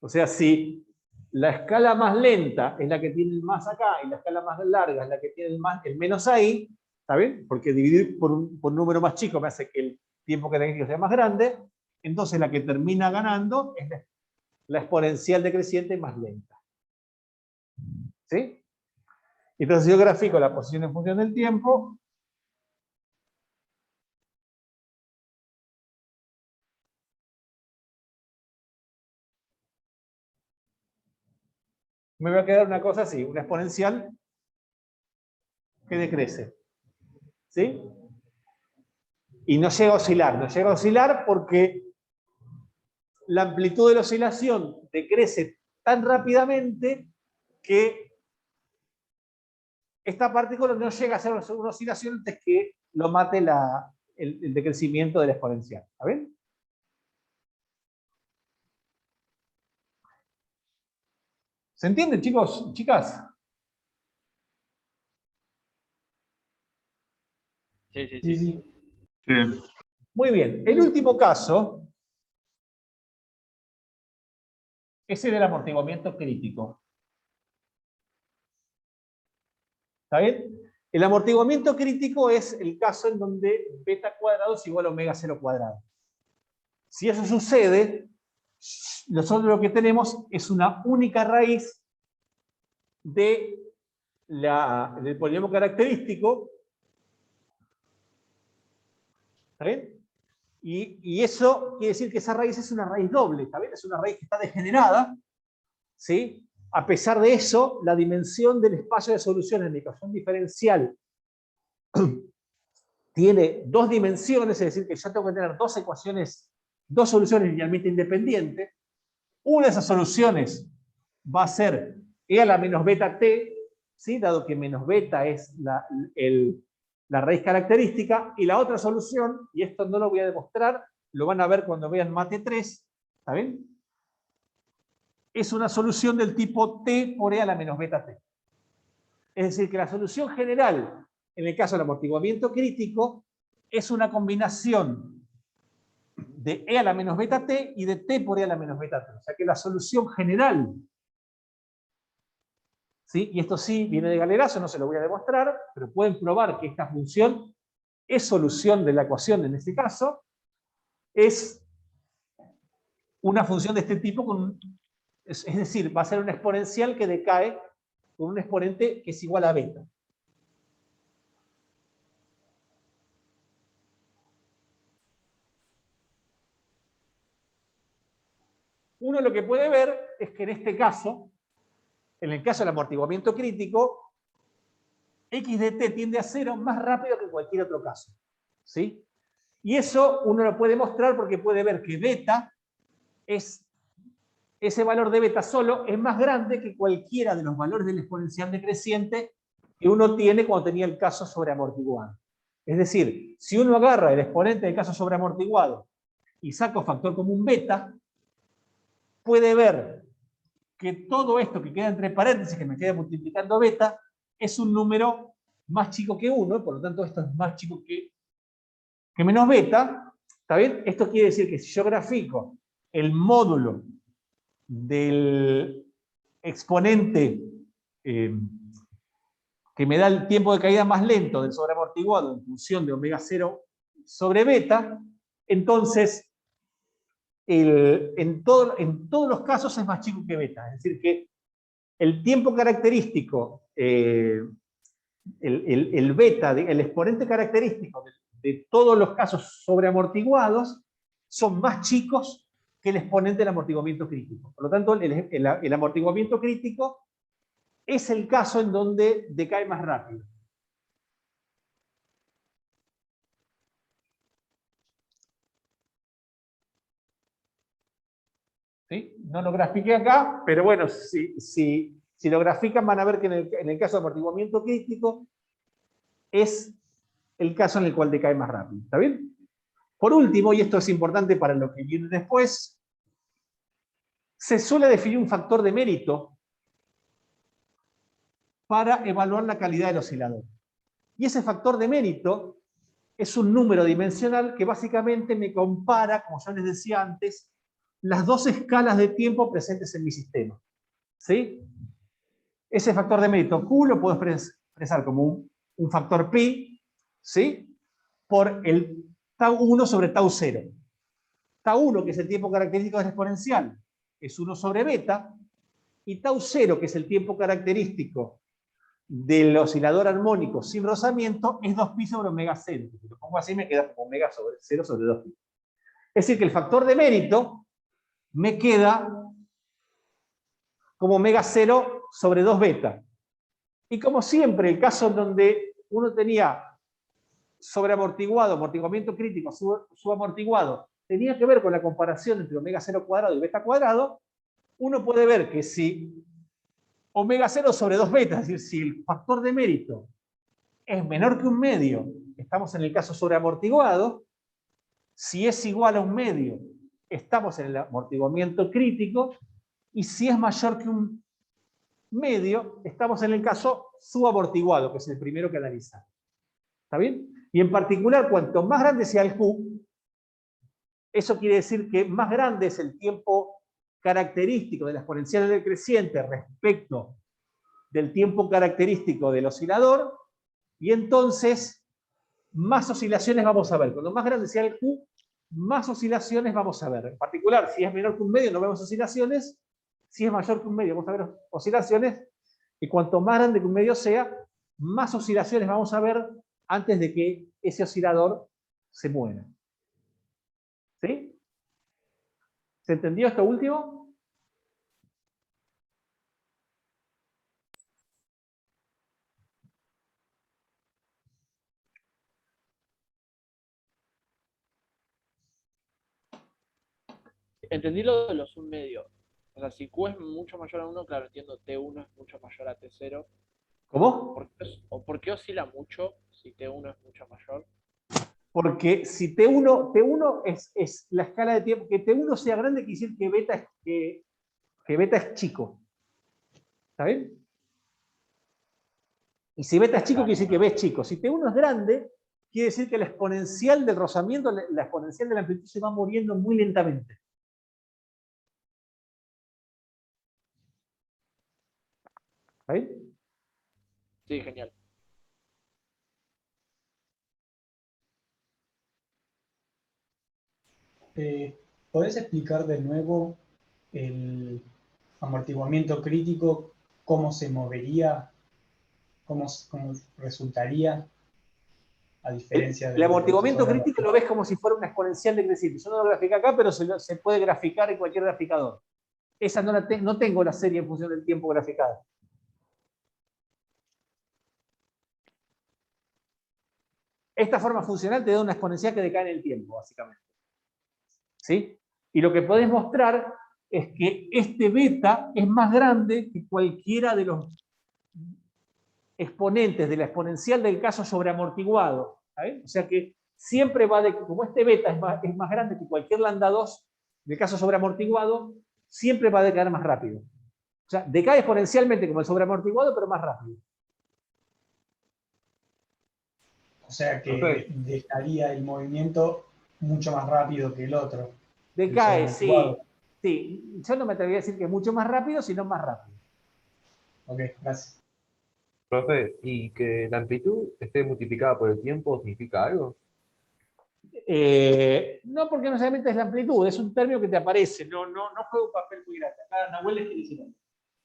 O sea, si la escala más lenta es la que tiene el más acá y la escala más larga es la que tiene el menos ahí, ¿está bien? Porque dividir por un número más chico me hace que el tiempo que tenga que sea más grande, entonces la que termina ganando es la exponencial decreciente más lenta. ¿Sí? Entonces yo grafico la posición en función del tiempo. Me va a quedar una cosa así, una exponencial que decrece. ¿Sí? Y no llega a oscilar porque la amplitud de la oscilación decrece tan rápidamente que esta partícula no llega a ser una oscilación antes que lo mate el decrecimiento de la exponencial. ¿Está bien? ¿Se entiende, chicos? ¿Chicas? Sí, sí, Sí, sí. sí. Muy bien. El último caso es el del amortiguamiento crítico. ¿Está bien? El amortiguamiento crítico es el caso en donde beta cuadrado es igual a omega 0 cuadrado. Si eso sucede, nosotros lo que tenemos es una única raíz del polinomio característico. ¿Está bien? Y eso quiere decir que esa raíz es una raíz doble, ¿está bien? Es una raíz que está degenerada, ¿sí? A pesar de eso, la dimensión del espacio de solución en la ecuación diferencial tiene dos dimensiones, es decir, que yo tengo que tener dos soluciones linealmente independientes. Una de esas soluciones va a ser e a la menos beta t, ¿sí? Dado que menos beta es la raíz característica, y la otra solución, y esto no lo voy a demostrar, lo van a ver cuando vean mate 3, ¿está bien? Es una solución del tipo t por e a la menos beta t. Es decir, que la solución general, en el caso del amortiguamiento crítico, es una combinación de e a la menos beta t y de t por e a la menos beta t. O sea que la solución general, ¿sí? Y esto sí viene de Galerazo, no se lo voy a demostrar, pero pueden probar que esta función es solución de la ecuación en este caso, es una función de este tipo, es decir, va a ser una exponencial que decae con un exponente que es igual a beta. Uno lo que puede ver es que en este caso, en el caso del amortiguamiento crítico, x de t tiende a 0 más rápido que en cualquier otro caso. ¿Sí? Y eso uno lo puede mostrar porque puede ver que beta ese valor de beta solo es más grande que cualquiera de los valores del exponencial decreciente que uno tiene cuando tenía el caso sobreamortiguado. Es decir, si uno agarra el exponente del caso sobreamortiguado y saca un factor común beta, puede ver que todo esto que queda entre paréntesis, que me queda multiplicando beta, es un número más chico que 1, por lo tanto esto es más chico que menos beta. ¿Está bien? Esto quiere decir que si yo grafico el módulo del exponente que me da el tiempo de caída más lento del sobreamortiguado en función de omega 0 sobre beta, entonces en todos los casos es más chico que beta. Es decir, que el tiempo característico, el beta, el exponente característico de todos los casos sobreamortiguados son más chicos que el exponente del amortiguamiento crítico. Por lo tanto, el amortiguamiento crítico es el caso en donde decae más rápido. ¿Sí? No lo grafiqué acá, pero bueno, si lo grafican van a ver que en el caso de amortiguamiento crítico es el caso en el cual decae más rápido. ¿Está bien? Por último, y esto es importante para lo que viene después, se suele definir un factor de mérito para evaluar la calidad del oscilador. Y ese factor de mérito es un número dimensional que básicamente me compara, como ya les decía antes, las dos escalas de tiempo presentes en mi sistema. ¿Sí? Ese factor de mérito Q lo puedo expresar como un factor pi, ¿sí? Por el tau 1 sobre tau 0. Tau 1, que es el tiempo característico de la exponencial, es 1 sobre beta, y tau 0, que es el tiempo característico del oscilador armónico sin rozamiento, es 2pi sobre omega 0. Si lo pongo así me queda como omega sobre 0 sobre 2pi. Es decir, que el factor de mérito me queda como omega 0 sobre 2 beta. Y como siempre, el caso en donde uno tenía sobreamortiguado, amortiguamiento crítico, subamortiguado, tenía que ver con la comparación entre omega 0 cuadrado y beta cuadrado, uno puede ver que si omega 0 sobre 2 beta, es decir, si el factor de mérito es menor que un medio, estamos en el caso sobreamortiguado, si es igual a un medio, estamos en el amortiguamiento crítico, y si es mayor que un medio, estamos en el caso subamortiguado, que es el primero que analizar. ¿Está bien? Y en particular, cuanto más grande sea el Q, eso quiere decir que más grande es el tiempo característico de la exponencial decreciente respecto del tiempo característico del oscilador, y entonces más oscilaciones vamos a ver. Cuanto más grande sea el Q, más oscilaciones vamos a ver. En particular, si es menor que un medio no vemos oscilaciones, si es mayor que un medio vamos a ver oscilaciones, y cuanto más grande que un medio sea, más oscilaciones vamos a ver antes de que ese oscilador se muera. ¿Sí? ¿Se entendió esto último? Entendí lo de los un medio. O sea, si Q es mucho mayor a 1, claro, entiendo, T1 es mucho mayor a T0. ¿Cómo? ¿Por qué oscila mucho si T1 es mucho mayor? Porque si T1 es la escala de tiempo, que T1 sea grande quiere decir que beta es chico. ¿Está bien? Y si beta es chico, quiere decir que B es chico. Si T1 es grande, quiere decir que la exponencial del rozamiento, la exponencial de la amplitud se va muriendo muy lentamente. ¿Está bien? Sí, genial. ¿Podés explicar de nuevo el amortiguamiento crítico, cómo se movería, cómo resultaría, a diferencia El del amortiguamiento proceso crítico lo ves como si fuera una exponencial decreciente. Yo no lo grafiqué acá, pero se puede graficar en cualquier graficador. Esa no tengo la serie en función del tiempo graficada. Esta forma funcional te da una exponencial que decae en el tiempo, básicamente. ¿Sí? Y lo que podés mostrar es que este beta es más grande que cualquiera de los exponentes de la exponencial del caso sobreamortiguado. ¿Saben? O sea que siempre va de, como este beta es más grande que cualquier lambda 2 del caso sobreamortiguado, siempre va a decaer más rápido. O sea, decae exponencialmente como el sobreamortiguado, pero más rápido. O sea que dejaría el movimiento mucho más rápido que el otro. Decae, sí. Sí. Yo no me atrevería a decir que es mucho más rápido, sino más rápido. Ok, gracias. Profe, ¿y que la amplitud esté multiplicada por el tiempo significa algo? No, porque no solamente es la amplitud, es un término que te aparece, no juega un papel muy grande. Acá Nahuel es que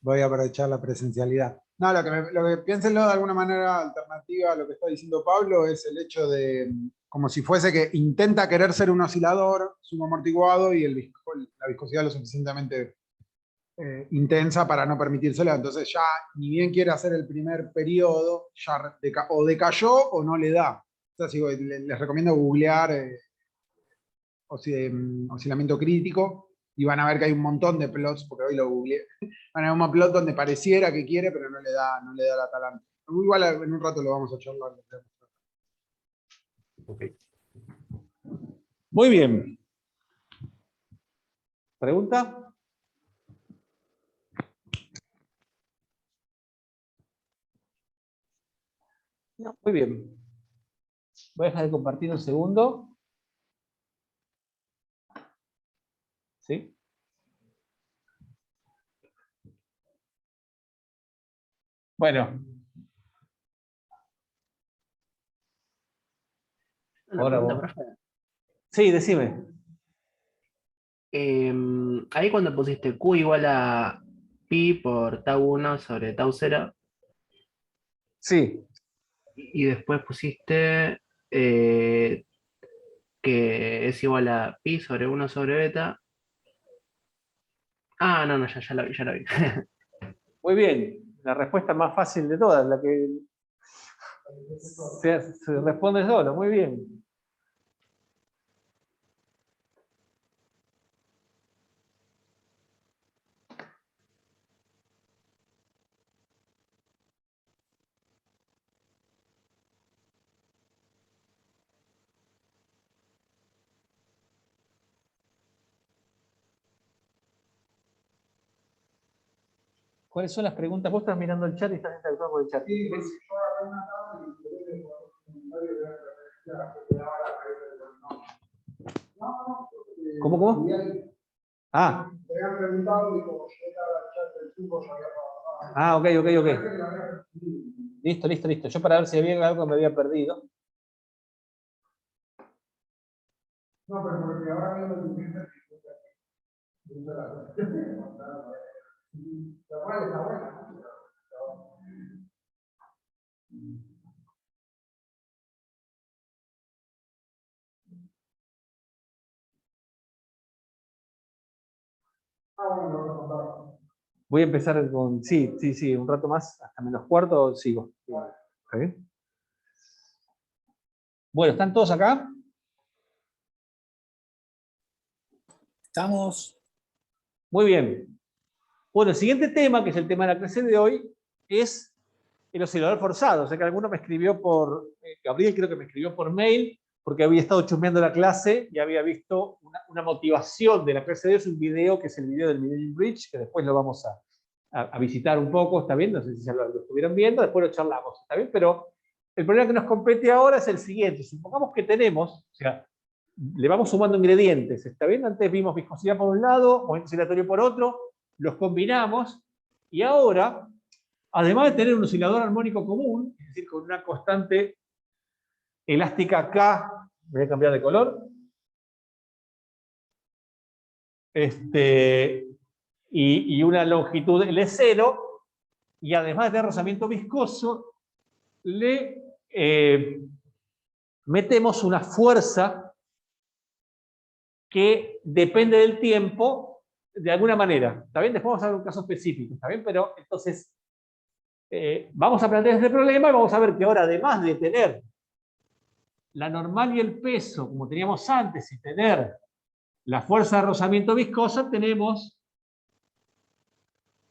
Voy a aprovechar la presencialidad. No, lo que piénsenlo de alguna manera alternativa a lo que está diciendo Pablo es el hecho de como si fuese que intenta querer ser un oscilador subamortiguado y la viscosidad lo suficientemente intensa para no permitírsela. Entonces ya ni bien quiere hacer el primer periodo, ya o decayó o no le da. Entonces les recomiendo googlear oscilamiento crítico y van a ver que hay un montón de plots, porque hoy lo googleé. Van a ver un plot donde pareciera que quiere, pero no le da la talante. Igual en un rato lo vamos a charlar. Ok. Muy bien. ¿Pregunta? No, muy bien. Voy a dejar de compartir un segundo. ¿Sí? Bueno. Ahora vos. Sí, decime. Ahí cuando pusiste Q igual a pi por tau 1 sobre tau 0, Sí. y después pusiste que es igual a pi sobre 1 sobre beta. Ah, no, ya la vi, ya la vi. Muy bien. La respuesta más fácil de todas, la que se responde solo. Muy bien. ¿Cuáles son las preguntas? Vos estás mirando el chat y estás interactuando con el chat. Sí, porque yo agarré una tabla y quedé con los comentarios de la referencia que quedaba la cabeza del no. ¿Cómo? Ah. Me habían preguntado y como yo estaba el chat del truco, yo había pasado. Ah, ok. Listo. Yo para ver si había algo que me había perdido. No, pero porque ahora mismo el cliente la cual está buena. Voy a empezar con. Sí, un rato más, hasta -4 sigo. ¿Está bien? Bueno, ¿están todos acá? Estamos. Muy bien. Bueno, el siguiente tema, que es el tema de la clase de hoy, es el oscilador forzado. O sea que alguno me escribió Gabriel creo que me escribió por mail, porque había estado chusmeando la clase y había visto una motivación de la clase de hoy, es un video que es el video del Millennium Bridge, que después lo vamos a visitar un poco, ¿está bien? No sé si ya lo estuvieron viendo, después lo charlamos, ¿está bien? Pero el problema que nos compete ahora es el siguiente. Supongamos que tenemos, o sea, le vamos sumando ingredientes, ¿está bien? Antes vimos viscosidad por un lado, movimiento oscilatorio por otro, los combinamos, y ahora, además de tener un oscilador armónico común, es decir, con una constante elástica K, voy a cambiar de color, y una longitud L0, y además de tener rozamiento viscoso, le metemos una fuerza que depende del tiempo de alguna manera. ¿Está bien? Después vamos a ver un caso específico, ¿está bien? Pero entonces, vamos a plantear este problema y vamos a ver que ahora, además de tener la normal y el peso, como teníamos antes, y tener la fuerza de rozamiento viscosa, tenemos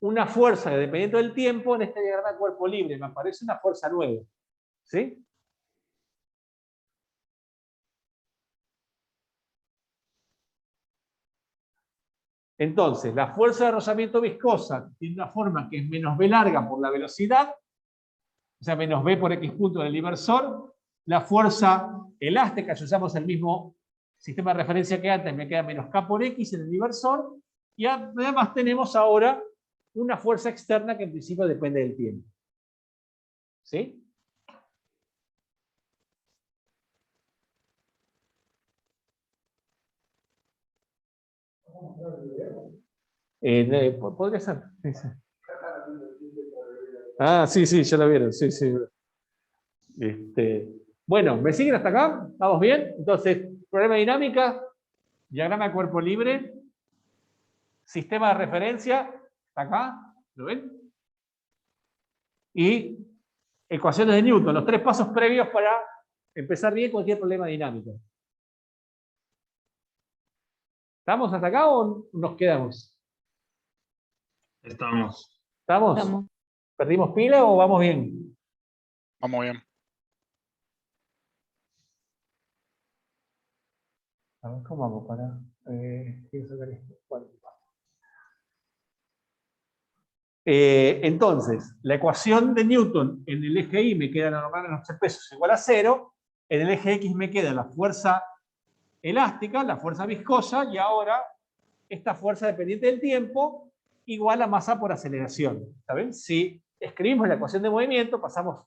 una fuerza que, dependiendo del tiempo, en este diagrama de cuerpo libre, me aparece una fuerza nueva. ¿Sí? Entonces, la fuerza de rozamiento viscosa tiene una forma que es menos v larga por la velocidad, o sea, menos v por x punto en el inversor. La fuerza elástica, si usamos el mismo sistema de referencia que antes, me queda menos k por x en el inversor. Y además tenemos ahora una fuerza externa que en principio depende del tiempo. ¿Sí? Podría ser. Sí, sí. Ah, sí, ya lo vieron. Sí. Bueno, ¿me siguen hasta acá? ¿Estamos bien? Entonces, problema de dinámica, diagrama de cuerpo libre, sistema de referencia, ¿está acá? ¿Lo ven? Y ecuaciones de Newton, los 3 pasos previos para empezar bien cualquier problema dinámico. ¿Estamos hasta acá o nos quedamos? Estamos. ¿Estamos? Estamos. ¿Perdimos pila o vamos bien? Vamos bien. A ver, ¿cómo hago para...? Quiero sacar esto. Bueno. Entonces, la ecuación de Newton en el eje Y me queda normal en los 3 pesos igual a 0. En el eje X me queda la fuerza elástica, la fuerza viscosa, y ahora esta fuerza dependiente del tiempo igual a masa por aceleración. ¿Saben? Si escribimos la ecuación de movimiento, pasamos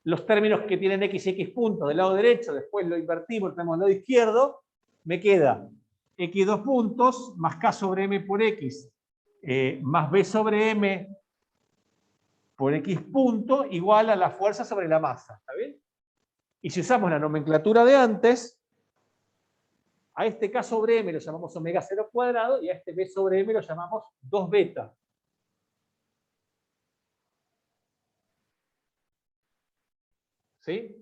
los términos que tienen X y X puntos del lado derecho, después lo invertimos, tenemos el lado izquierdo, me queda X2 puntos más K sobre M por X más B sobre M por X punto igual a la fuerza sobre la masa. ¿Está bien? Y si usamos la nomenclatura de antes, a este K sobre M lo llamamos omega 0 cuadrado y a este B sobre M lo llamamos 2 beta. ¿Sí?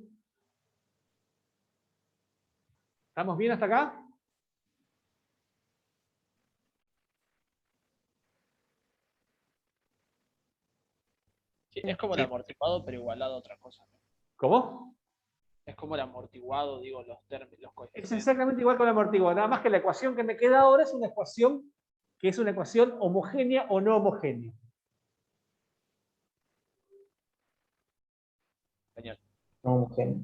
¿Estamos bien hasta acá? Sí, es como el amortiguado, pero igualado a otra cosa, ¿no? ¿Cómo? Es como el amortiguado, digo, los términos, los Es coeficientes. exactamente igual con el amortiguador, nada más que la ecuación que me queda ahora es una ecuación que es una ecuación homogénea o no homogénea. Genial. No homogéneo.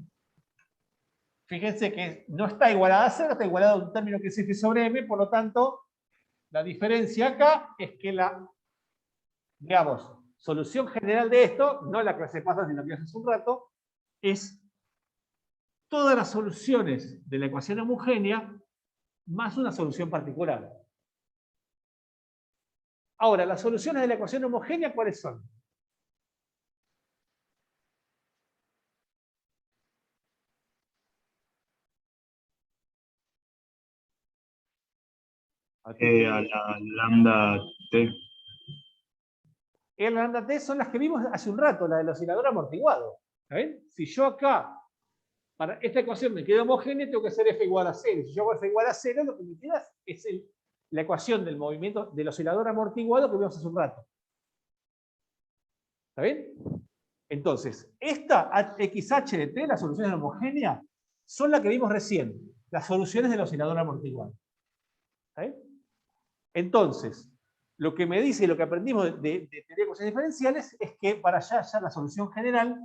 Fíjense que no está igualada a 0, está igualada a un término que es F sobre M, por lo tanto, la diferencia acá es que la, digamos, solución general de esto, no la clase pasada, sino que hace un rato, es todas las soluciones de la ecuación homogénea más una solución particular. Ahora, las soluciones de la ecuación homogénea, ¿cuáles son? A la lambda T. El lambda T son las que vimos hace un rato, la del oscilador amortiguado. ¿Está bien? Si yo acá, para esta ecuación me queda homogénea, tengo que hacer F igual a 0. Si yo hago F igual a 0, lo que me queda es la ecuación del movimiento del oscilador amortiguado que vimos hace un rato. ¿Está bien? Entonces, esta XH de T, las soluciones homogéneas, son las que vimos recién, las soluciones del oscilador amortiguado. ¿Está bien? Entonces, lo que me dice y lo que aprendimos de teoría de ecuaciones diferenciales es que para hallar la solución general,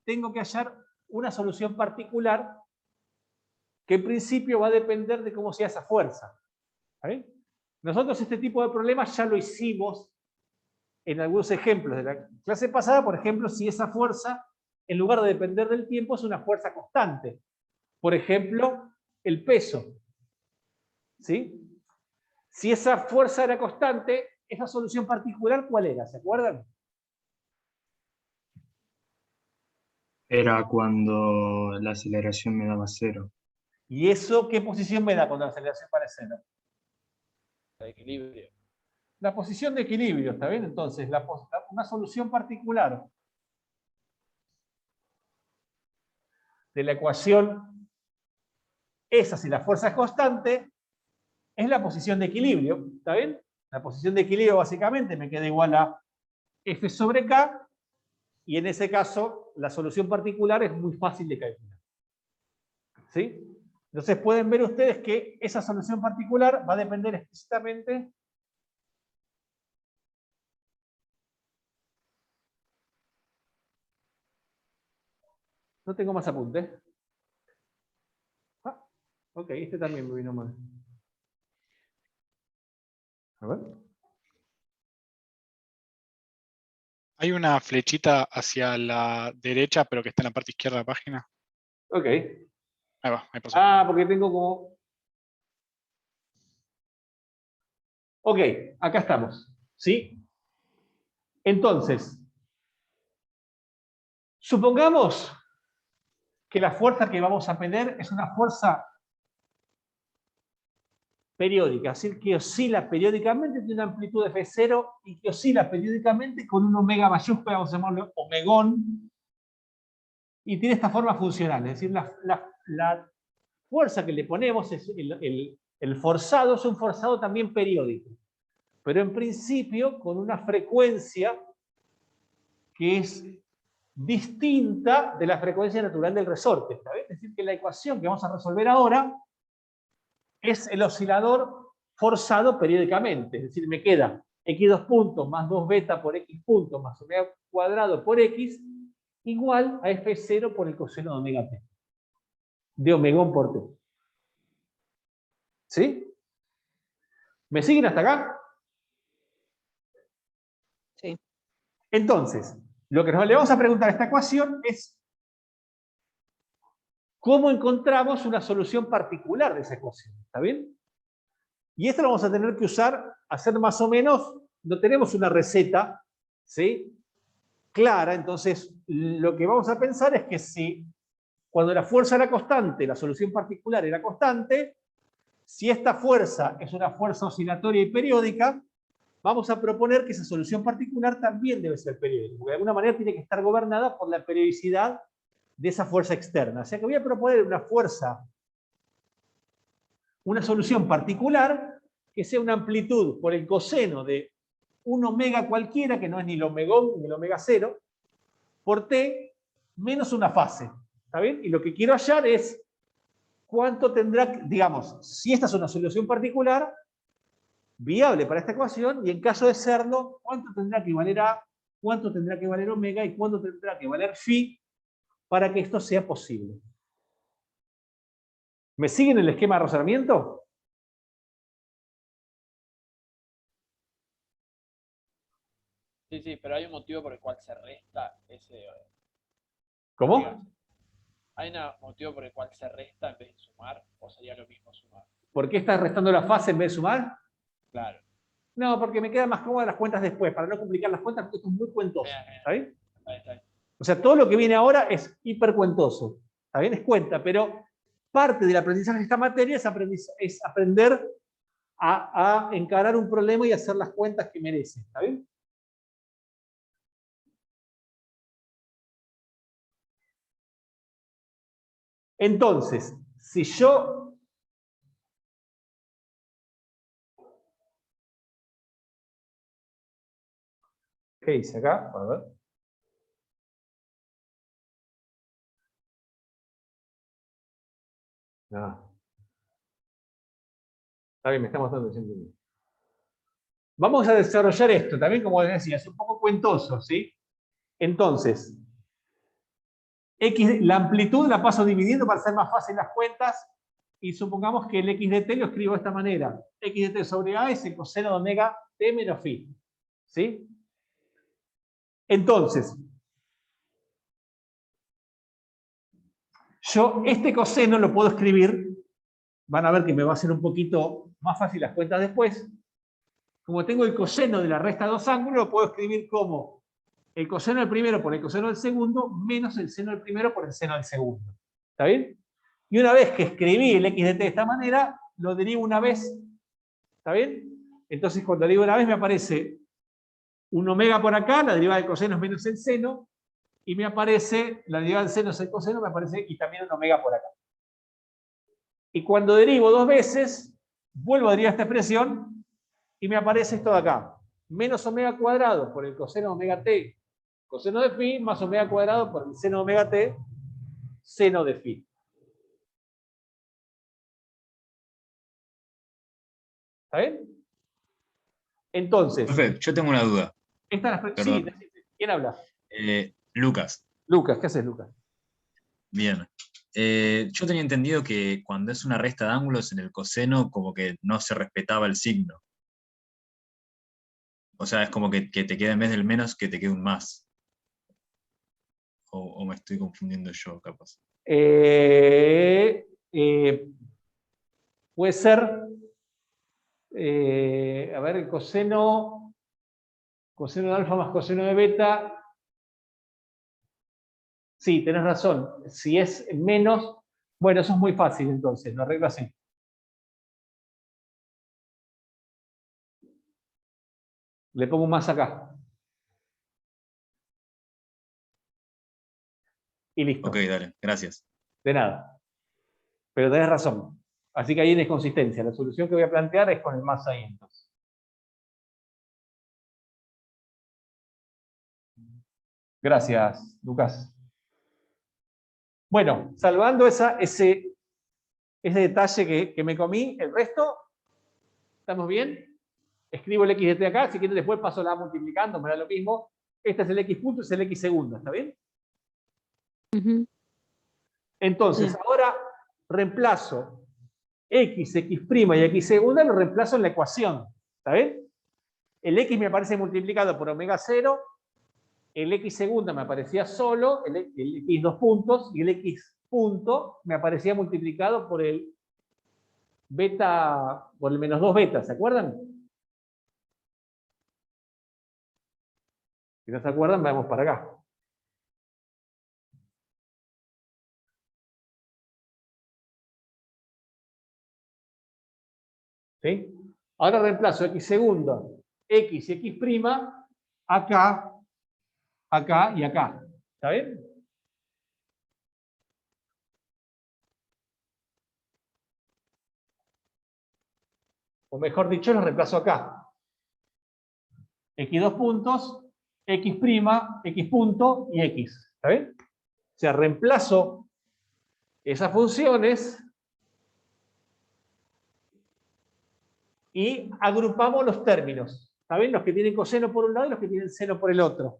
tengo que hallar una solución particular que en principio va a depender de cómo sea esa fuerza. ¿Está bien? Nosotros este tipo de problemas ya lo hicimos en algunos ejemplos de la clase pasada, por ejemplo, si esa fuerza, en lugar de depender del tiempo, es una fuerza constante. Por ejemplo, el peso. ¿Sí? Si esa fuerza era constante, esa solución particular, ¿cuál era? ¿Se acuerdan? Era cuando la aceleración me daba 0. ¿Y eso qué posición me da cuando la aceleración vale 0? De equilibrio. La posición de equilibrio, ¿está bien? Entonces, una solución particular de la ecuación esa, si la fuerza es constante, es la posición de equilibrio, ¿está bien? La posición de equilibrio básicamente me queda igual a F sobre K, y en ese caso la solución particular es muy fácil de calcular. ¿Sí? Entonces pueden ver ustedes que esa solución particular va a depender explícitamente no tengo más apuntes. Ah, ok, este también me vino mal. A ver. Hay una flechita hacia la derecha, pero que está en la parte izquierda de la página. Ok. Ahí va, ahí pasó. Ah, porque tengo como... Ok, acá estamos. ¿Sí? Entonces, supongamos que la fuerza que vamos a medir es una fuerza periódica, es decir, que oscila periódicamente, tiene una amplitud de F0 y que oscila periódicamente con un omega mayúscula, vamos a llamarlo omegón, y tiene esta forma funcional, es decir, la fuerza que le ponemos, es el forzado, es un forzado también periódico, pero en principio con una frecuencia que es distinta de la frecuencia natural del resorte. ¿Está bien? Es decir, que la ecuación que vamos a resolver ahora es el oscilador forzado periódicamente. Es decir, me queda x2 puntos más 2 beta por x puntos más omega cuadrado por x igual a f0 por el coseno de omega t. De omegón por t. ¿Sí? ¿Me siguen hasta acá? Sí. Entonces, lo que le vamos a preguntar a esta ecuación es ¿cómo encontramos una solución particular de esa ecuación? ¿Está bien? Y esto lo vamos a tener que usar, hacer más o menos, no tenemos una receta, ¿sí?, clara, entonces lo que vamos a pensar es que si cuando la fuerza era constante, la solución particular era constante, si esta fuerza es una fuerza oscilatoria y periódica, vamos a proponer que esa solución particular también debe ser periódica, porque de alguna manera tiene que estar gobernada por la periodicidad de esa fuerza externa. O sea que voy a proponer una solución particular que sea una amplitud por el coseno de un omega cualquiera, que no es ni el omegón ni el omega cero, por t menos una fase. ¿Está bien? Y lo que quiero hallar es cuánto tendrá, digamos, si esta es una solución particular, viable para esta ecuación, y en caso de serlo, cuánto tendrá que valer A, cuánto tendrá que valer omega y cuánto tendrá que valer phi para que esto sea posible. ¿Me siguen el esquema de razonamiento? Sí, sí, pero hay un motivo por el cual se resta ese... ¿Cómo? ¿Hay un motivo por el cual se resta en vez de sumar? ¿O sería lo mismo sumar? ¿Por qué estás restando la fase en vez de sumar? Claro. No, porque me quedan más cómodas las cuentas después, para no complicar las cuentas, porque esto es muy cuentoso. ¿Está bien? Está bien. O sea, todo lo que viene ahora es hipercuentoso. ¿Está bien? Es cuenta, pero parte del aprendizaje de esta materia es aprender a encarar un problema y hacer las cuentas que merece. ¿Está bien? Entonces, si yo... ¿Qué hice acá? A ver. No. Está bien, me está mostrando el sentido. Vamos a desarrollar esto, también como les decía, es un poco cuentoso, ¿sí? Entonces, la amplitud la paso dividiendo para hacer más fácil las cuentas, y supongamos que el x de t lo escribo de esta manera. X de t sobre a es el coseno de omega t menos phi. ¿Sí? Entonces, yo este coseno lo puedo escribir, van a ver que me va a hacer un poquito más fácil las cuentas después. Como tengo el coseno de la resta de dos ángulos, lo puedo escribir como el coseno del primero por el coseno del segundo menos el seno del primero por el seno del segundo. ¿Está bien? Y una vez que escribí el x de t de esta manera, lo derivo una vez. ¿Está bien? Entonces, cuando derivo una vez, me aparece un omega por acá, la derivada del coseno es menos el seno, y me aparece, la derivada del seno es el coseno, me aparece y también un omega por acá. Y cuando derivo dos veces, vuelvo a derivar esta expresión, y me aparece esto de acá. Menos omega cuadrado por el coseno de omega t, coseno de phi, más omega cuadrado por el seno de omega t, seno de phi. ¿Está bien? Entonces... Profe, yo tengo una duda. Sí, ¿quién habla? Lucas. Lucas, ¿qué haces, Lucas? Bien. Yo tenía entendido que cuando es una resta de ángulos en el coseno, como que no se respetaba el signo. O sea, es como que te queda en vez del menos, que te quede un más. O me estoy confundiendo yo, capaz. Puede ser, a ver, el coseno de alfa más coseno de beta, Sí, tenés razón. Si es menos, bueno, eso es muy fácil entonces, lo arreglo así. Le pongo un más acá. Y listo. Ok, dale, gracias. De nada. Pero tenés razón. Así que ahí hay inconsistencia. La solución que voy a plantear es con el más ahí entonces. Gracias, Lucas. Bueno, salvando ese detalle que me comí, el resto, ¿estamos bien? Escribo el x de t acá, si quieren después paso la A multiplicando, me da lo mismo. Este es el x punto, es el x segundo, ¿está bien? Entonces, ahora reemplazo x, x' y x segunda, lo reemplazo en la ecuación, ¿está bien? El x me aparece multiplicado por omega 0, el x segunda me aparecía solo, el x dos puntos, y el x punto me aparecía multiplicado por el beta, por el menos 2 beta, ¿se acuerdan? Si no se acuerdan, vamos para acá. ¿Sí? Ahora reemplazo x segundo, x y x' acá, acá y acá. ¿Está bien? O mejor dicho, los reemplazo acá. X dos puntos, x', x punto y x. ¿Está bien? O sea, reemplazo esas funciones y agrupamos los términos. ¿Está bien? Los que tienen coseno por un lado y los que tienen seno por el otro.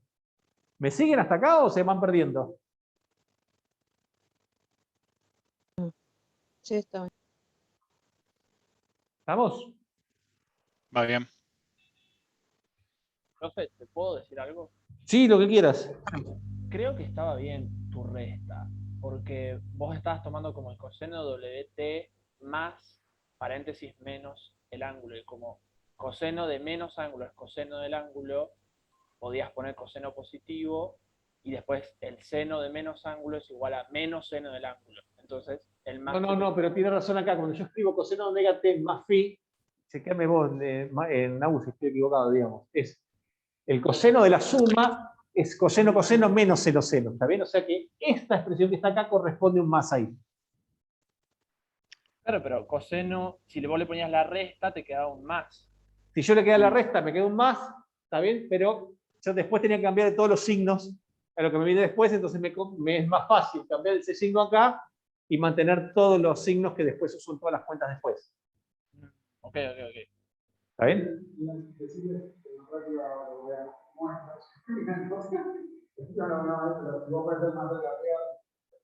¿Me siguen hasta acá o se van perdiendo? Sí, está bien. ¿Estamos? Va bien. Profe, ¿te puedo decir algo? Sí, lo que quieras. Creo que estaba bien tu resta, porque vos estabas tomando como el coseno WT más paréntesis menos el ángulo, y como coseno de menos ángulo es coseno del ángulo, podías poner coseno positivo, y después el seno de menos ángulo es igual a menos seno del ángulo. Entonces, el más... No, pero tiene razón acá. Cuando yo escribo coseno de omega t más phi, chequeame vos, en AU si estoy equivocado, digamos. Es el coseno de la suma es coseno coseno menos seno seno, ¿está bien? O sea que esta expresión que está acá corresponde a un más ahí. Claro, pero coseno, si vos le ponías la resta, te quedaba un más. Si yo le queda la resta, me queda un más, ¿está bien? Pero yo después tenía que cambiar de todos los signos a lo que me viene después, entonces me es más fácil cambiar ese signo acá y mantener todos los signos que después uso en todas las cuentas después. Ok. ¿Está bien?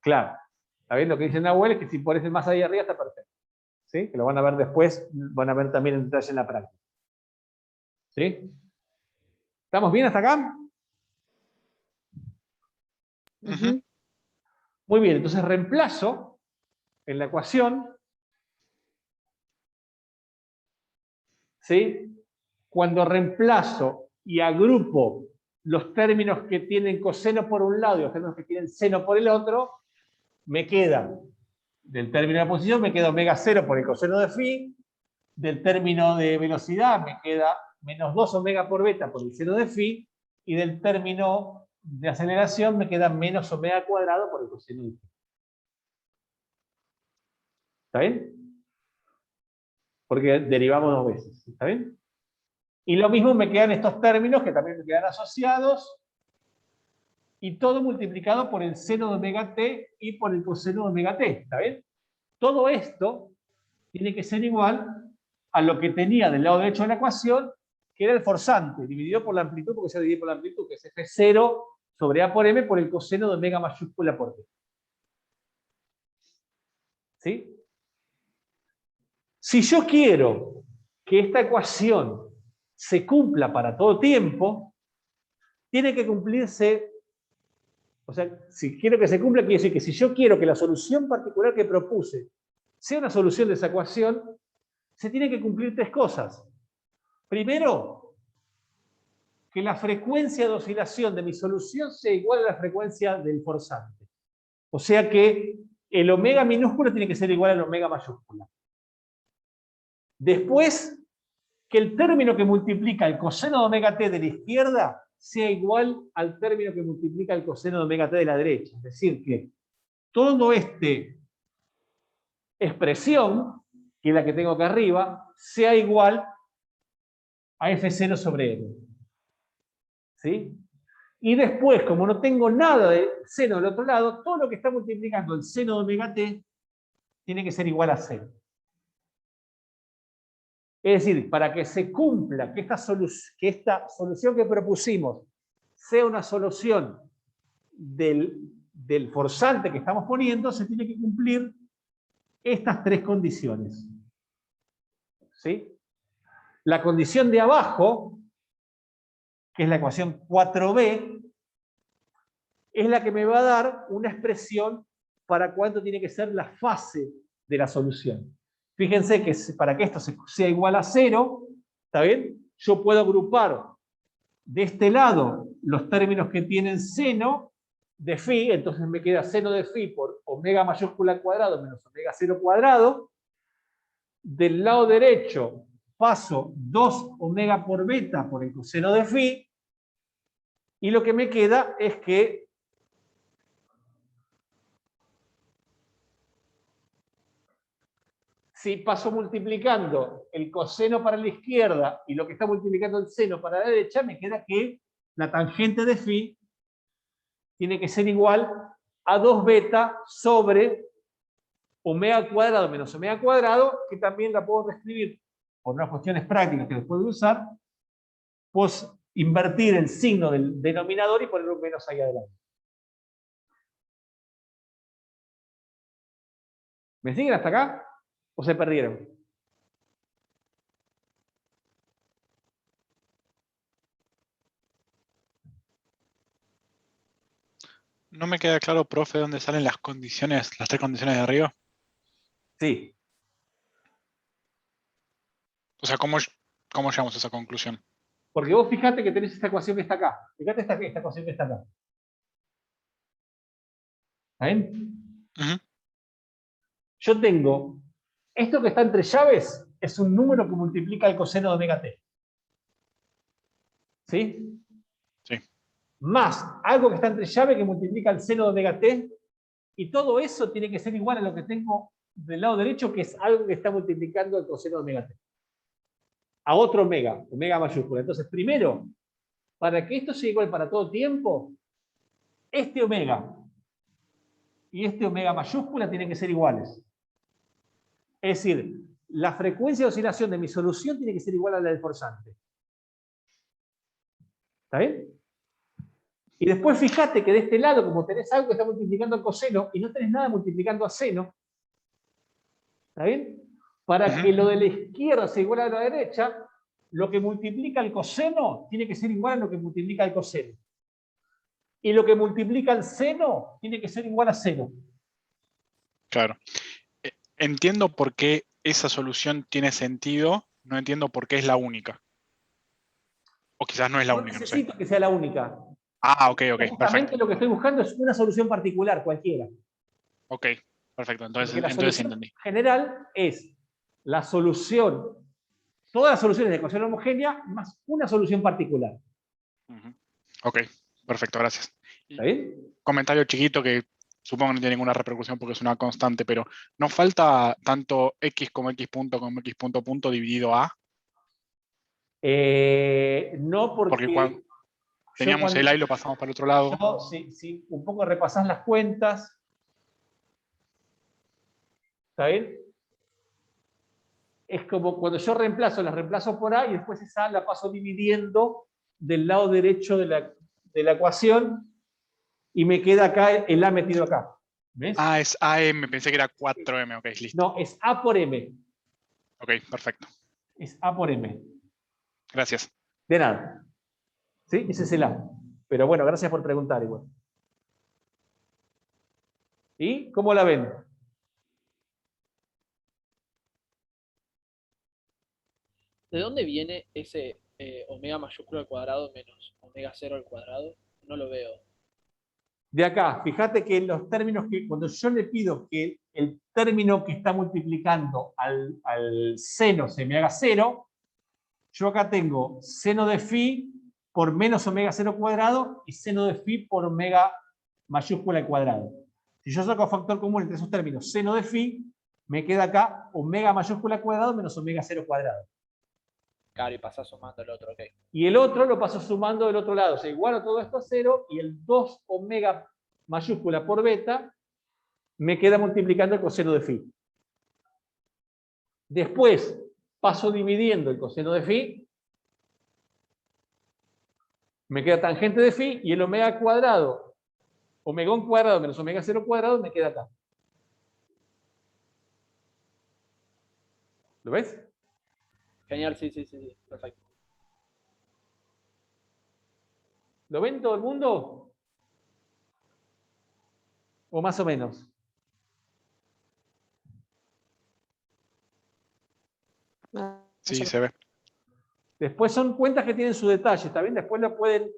Claro. ¿Está bien? Lo que dice Nahuel es que si pones el más ahí arriba está perfecto. ¿Sí? Que lo van a ver después, van a ver también en detalle en la práctica. ¿Sí? ¿Estamos bien hasta acá? Muy bien, entonces reemplazo en la ecuación, ¿sí? Cuando reemplazo y agrupo los términos que tienen coseno por un lado y los términos que tienen seno por el otro, me queda, del término de posición, me queda omega 0 por el coseno de phi, del término de velocidad me queda menos 2 omega por beta por el seno de phi, y del término de aceleración me queda menos omega cuadrado por el coseno de phi. ¿Está bien? Porque derivamos dos veces. ¿Está bien? Y lo mismo me quedan estos términos que también me quedan asociados, y todo multiplicado por el seno de omega t y por el coseno de omega t. ¿Está bien? Todo esto tiene que ser igual a lo que tenía del lado derecho de la ecuación, que era el forzante, dividido por la amplitud, porque se divide por la amplitud, que es F0 sobre A por M por el coseno de omega mayúscula por T. ¿Sí? Si yo quiero que esta ecuación se cumpla para todo tiempo, tiene que cumplirse, o sea, si quiero que se cumpla, quiere decir que si yo quiero que la solución particular que propuse sea una solución de esa ecuación, se tienen que cumplir tres cosas. Primero, que la frecuencia de oscilación de mi solución sea igual a la frecuencia del forzante. O sea que el omega minúsculo tiene que ser igual al omega mayúscula. Después, que el término que multiplica el coseno de omega t de la izquierda sea igual al término que multiplica el coseno de omega t de la derecha. Es decir, que todo este expresión, que es la que tengo acá arriba, sea igual a F0 sobre L. ¿Sí? Y después, como no tengo nada de seno del otro lado, todo lo que está multiplicando el seno de omega t tiene que ser igual a 0. Es decir, para que se cumpla que esta solución que propusimos sea una solución del forzante que estamos poniendo, se tiene que cumplir estas tres condiciones. ¿Sí? La condición de abajo, que es la ecuación 4b, es la que me va a dar una expresión para cuánto tiene que ser la fase de la solución. Fíjense que para que esto sea igual a 0, ¿está bien? Yo puedo agrupar de este lado los términos que tienen seno de phi, entonces me queda seno de phi por omega mayúscula al cuadrado menos omega 0 cuadrado. Del lado derecho paso 2 omega por beta por el coseno de phi, y lo que me queda es que si paso multiplicando el coseno para la izquierda y lo que está multiplicando el seno para la derecha, me queda que la tangente de phi tiene que ser igual a 2 beta sobre omega cuadrado menos omega cuadrado, que también la puedo reescribir por unas cuestiones prácticas que después voy a usar, pues invertir el signo del denominador y poner un menos ahí adelante. ¿Me siguen hasta acá? ¿O se perdieron? No me queda claro, profe, dónde salen las condiciones, las tres condiciones de arriba. Sí. O sea, ¿cómo llegamos a esa conclusión? Porque vos fijate que tenés esta ecuación que está acá. Fíjate esta ecuación que está acá. ¿Está bien? Yo tengo, esto que está entre llaves es un número que multiplica el coseno de omega t. ¿Sí? Sí. Más algo que está entre llaves que multiplica el seno de omega t, y todo eso tiene que ser igual a lo que tengo del lado derecho, que es algo que está multiplicando el coseno de omega t. A otro omega, omega mayúscula. Entonces, primero, para que esto sea igual para todo tiempo, este omega y este omega mayúscula tienen que ser iguales. Es decir, la frecuencia de oscilación de mi solución tiene que ser igual a la del forzante. ¿Está bien? Y después fíjate que de este lado, como tenés algo que está multiplicando el coseno y no tenés nada multiplicando a seno, ¿está bien? Para que lo de la izquierda sea igual a la derecha, lo que multiplica el coseno tiene que ser igual a lo que multiplica el coseno. Y lo que multiplica el seno tiene que ser igual a 0. Claro. Entiendo por qué esa solución tiene sentido, no entiendo por qué es la única. O quizás no es la única, no sé. Necesito que sea la única. Ah, ok, Justamente perfecto. lo que estoy buscando es una solución particular, cualquiera. Ok, perfecto. Entonces Porque la solución entendí. general es la solución, todas las soluciones de ecuación homogénea más una solución particular. Ok, perfecto, gracias. ¿Está bien? Comentario chiquito que supongo que no tiene ninguna repercusión porque es una constante, pero ¿nos falta tanto x como x punto dividido a? No, porque cuando teníamos el a y lo pasamos para el otro lado. Si un poco repasás las cuentas, ¿está bien? Es como cuando yo las reemplazo por a y después esa a la paso dividiendo del lado derecho de la ecuación y me queda acá el a metido acá. ¿Ves? Ah, es AM, pensé que era 4M, ok, listo. No, es a por m. Ok, perfecto. Es a por m. Gracias. De nada. ¿Sí? Ese es el a. Pero bueno, gracias por preguntar igual. ¿Y cómo la ven? ¿De dónde viene ese omega mayúscula al cuadrado menos omega 0 al cuadrado? No lo veo. de acá, fíjate que los términos que, cuando yo le pido que el término que está multiplicando al seno se me haga 0, yo acá tengo seno de phi por menos omega 0 cuadrado y seno de phi por omega mayúscula al cuadrado. Si yo saco factor común entre esos términos, seno de phi, me queda acá omega mayúscula al cuadrado menos omega 0 cuadrado. Claro, y pasás sumando el otro, ok. Y el otro lo paso sumando del otro lado. O sea, igualo todo esto a 0 y el 2 omega mayúscula por beta me queda multiplicando el coseno de phi. Después paso dividiendo el coseno de phi. Me queda tangente de phi y el omega cuadrado, omegón cuadrado menos omega 0 cuadrado me queda acá. ¿Lo ves? Genial, sí, perfecto. ¿Lo ven todo el mundo? ¿O más o menos? Sí, se ve. Después son cuentas que tienen su detalle, ¿está bien? Después lo pueden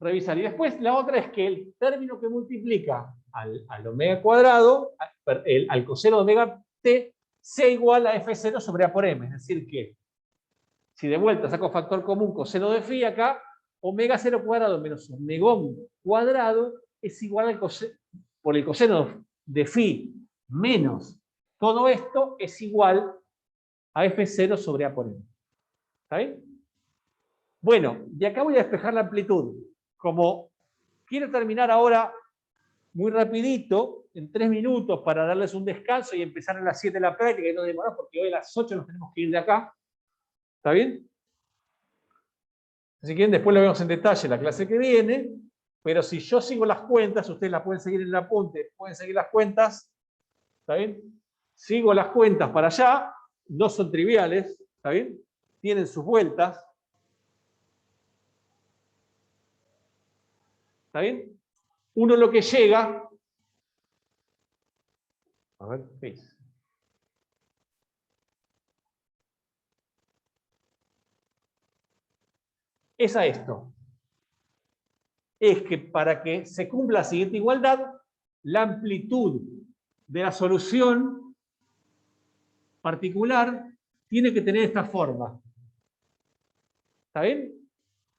revisar. Y después la otra es que el término que multiplica al omega cuadrado, al coseno de omega t, sea igual a F0 sobre A por M. Es decir que, si de vuelta saco factor común coseno de phi acá, omega 0 cuadrado menos omegón cuadrado es igual al coseno, por el coseno de phi menos todo esto es igual a F0 sobre A por M. ¿Está bien? Bueno, de acá voy a despejar la amplitud. Como quiero terminar ahora muy rapidito, en 3 minutos, para darles un descanso y empezar a las 7 la práctica y no demorar, porque hoy a las 8 nos tenemos que ir de acá. ¿Está bien? Si quieren, después lo vemos en detalle en la clase que viene, pero si yo sigo las cuentas, ustedes las pueden seguir en el apunte, pueden seguir las cuentas, ¿está bien? Sigo las cuentas para allá, no son triviales, ¿está bien? Tienen sus vueltas. ¿Está bien? Uno lo que llega, a ver, ¿veis? Es a esto. Es que para que se cumpla la siguiente igualdad, la amplitud de la solución particular tiene que tener esta forma. ¿Está bien?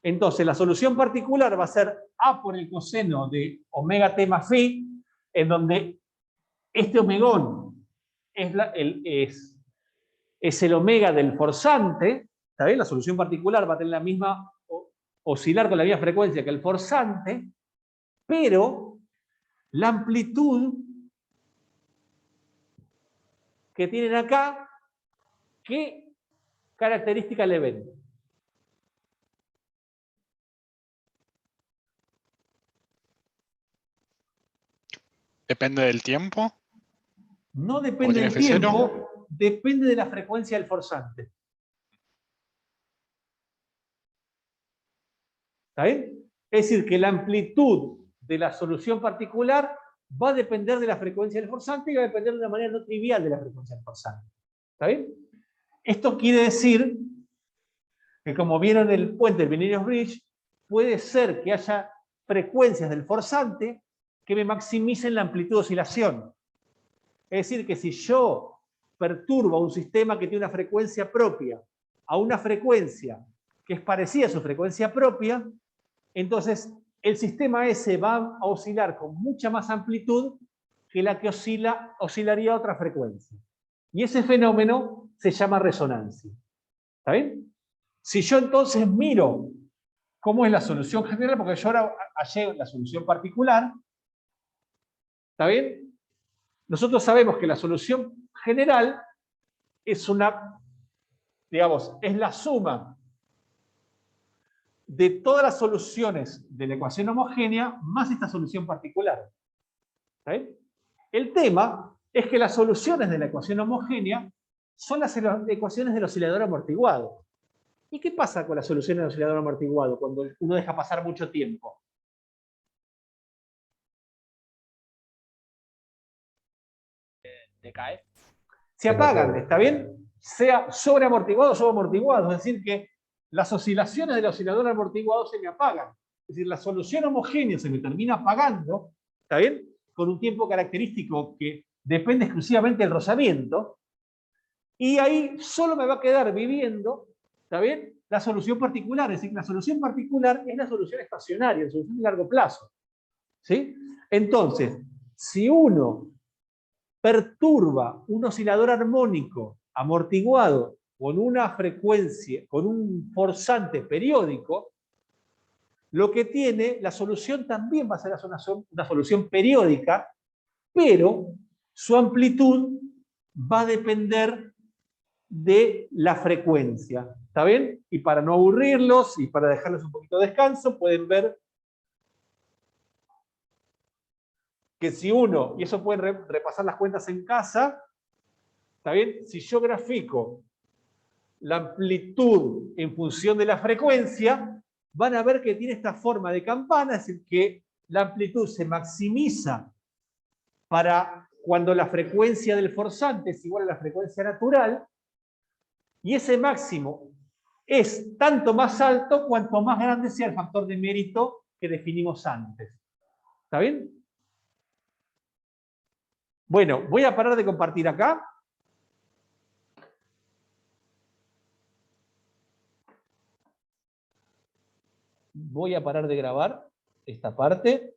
Entonces, la solución particular va a ser A por el coseno de omega t más phi, en donde este omegón es el omega del forzante. ¿Está bien? La solución particular va a tener la misma, oscilar con la misma frecuencia que el forzante, pero la amplitud que tienen acá, ¿qué característica le ven? ¿Depende del tiempo? No depende del tiempo, depende de la frecuencia del forzante. ¿Está bien? Es decir, que la amplitud de la solución particular va a depender de la frecuencia del forzante y va a depender de una manera no trivial de la frecuencia del forzante. ¿Está bien? Esto quiere decir que, como vieron en el puente del Binarious Bridge, puede ser que haya frecuencias del forzante que me maximicen la amplitud de oscilación. Es decir, que si yo perturbo a un sistema que tiene una frecuencia propia a una frecuencia que es parecida a su frecuencia propia, entonces el sistema ese va a oscilar con mucha más amplitud que la que oscilaría a otra frecuencia. Y ese fenómeno se llama resonancia. ¿Está bien? Si yo entonces miro cómo es la solución general, porque yo ahora hallé la solución particular, ¿está bien? Nosotros sabemos que la solución general es es la suma de todas las soluciones de la ecuación homogénea más esta solución particular. ¿Está bien? El tema es que las soluciones de la ecuación homogénea son las ecuaciones del oscilador amortiguado. ¿Y qué pasa con las soluciones del oscilador amortiguado cuando uno deja pasar mucho tiempo? ¿Decae? Se apagan, ¿está bien? Sea sobreamortiguado o subamortiguado. Es decir, que las oscilaciones del oscilador amortiguado se me apagan. Es decir, la solución homogénea se me termina apagando, ¿está bien? Con un tiempo característico que depende exclusivamente del rozamiento, y ahí solo me va a quedar viviendo, ¿está bien?, la solución particular. Es decir, la solución particular es la solución estacionaria, la solución de largo plazo. ¿Sí? Entonces, si uno perturba un oscilador armónico amortiguado con una frecuencia, con un forzante periódico, lo que tiene, la solución también va a ser una solución periódica, pero su amplitud va a depender de la frecuencia. ¿Está bien? Y para no aburrirlos y para dejarles un poquito de descanso, pueden ver que si uno, y eso pueden repasar las cuentas en casa, ¿está bien? Si yo grafico la amplitud en función de la frecuencia, van a ver que tiene esta forma de campana, es decir, que la amplitud se maximiza para cuando la frecuencia del forzante es igual a la frecuencia natural, y ese máximo es tanto más alto cuanto más grande sea el factor de mérito que definimos antes. ¿Está bien? Bueno, voy a parar de compartir acá. Voy a parar de grabar esta parte.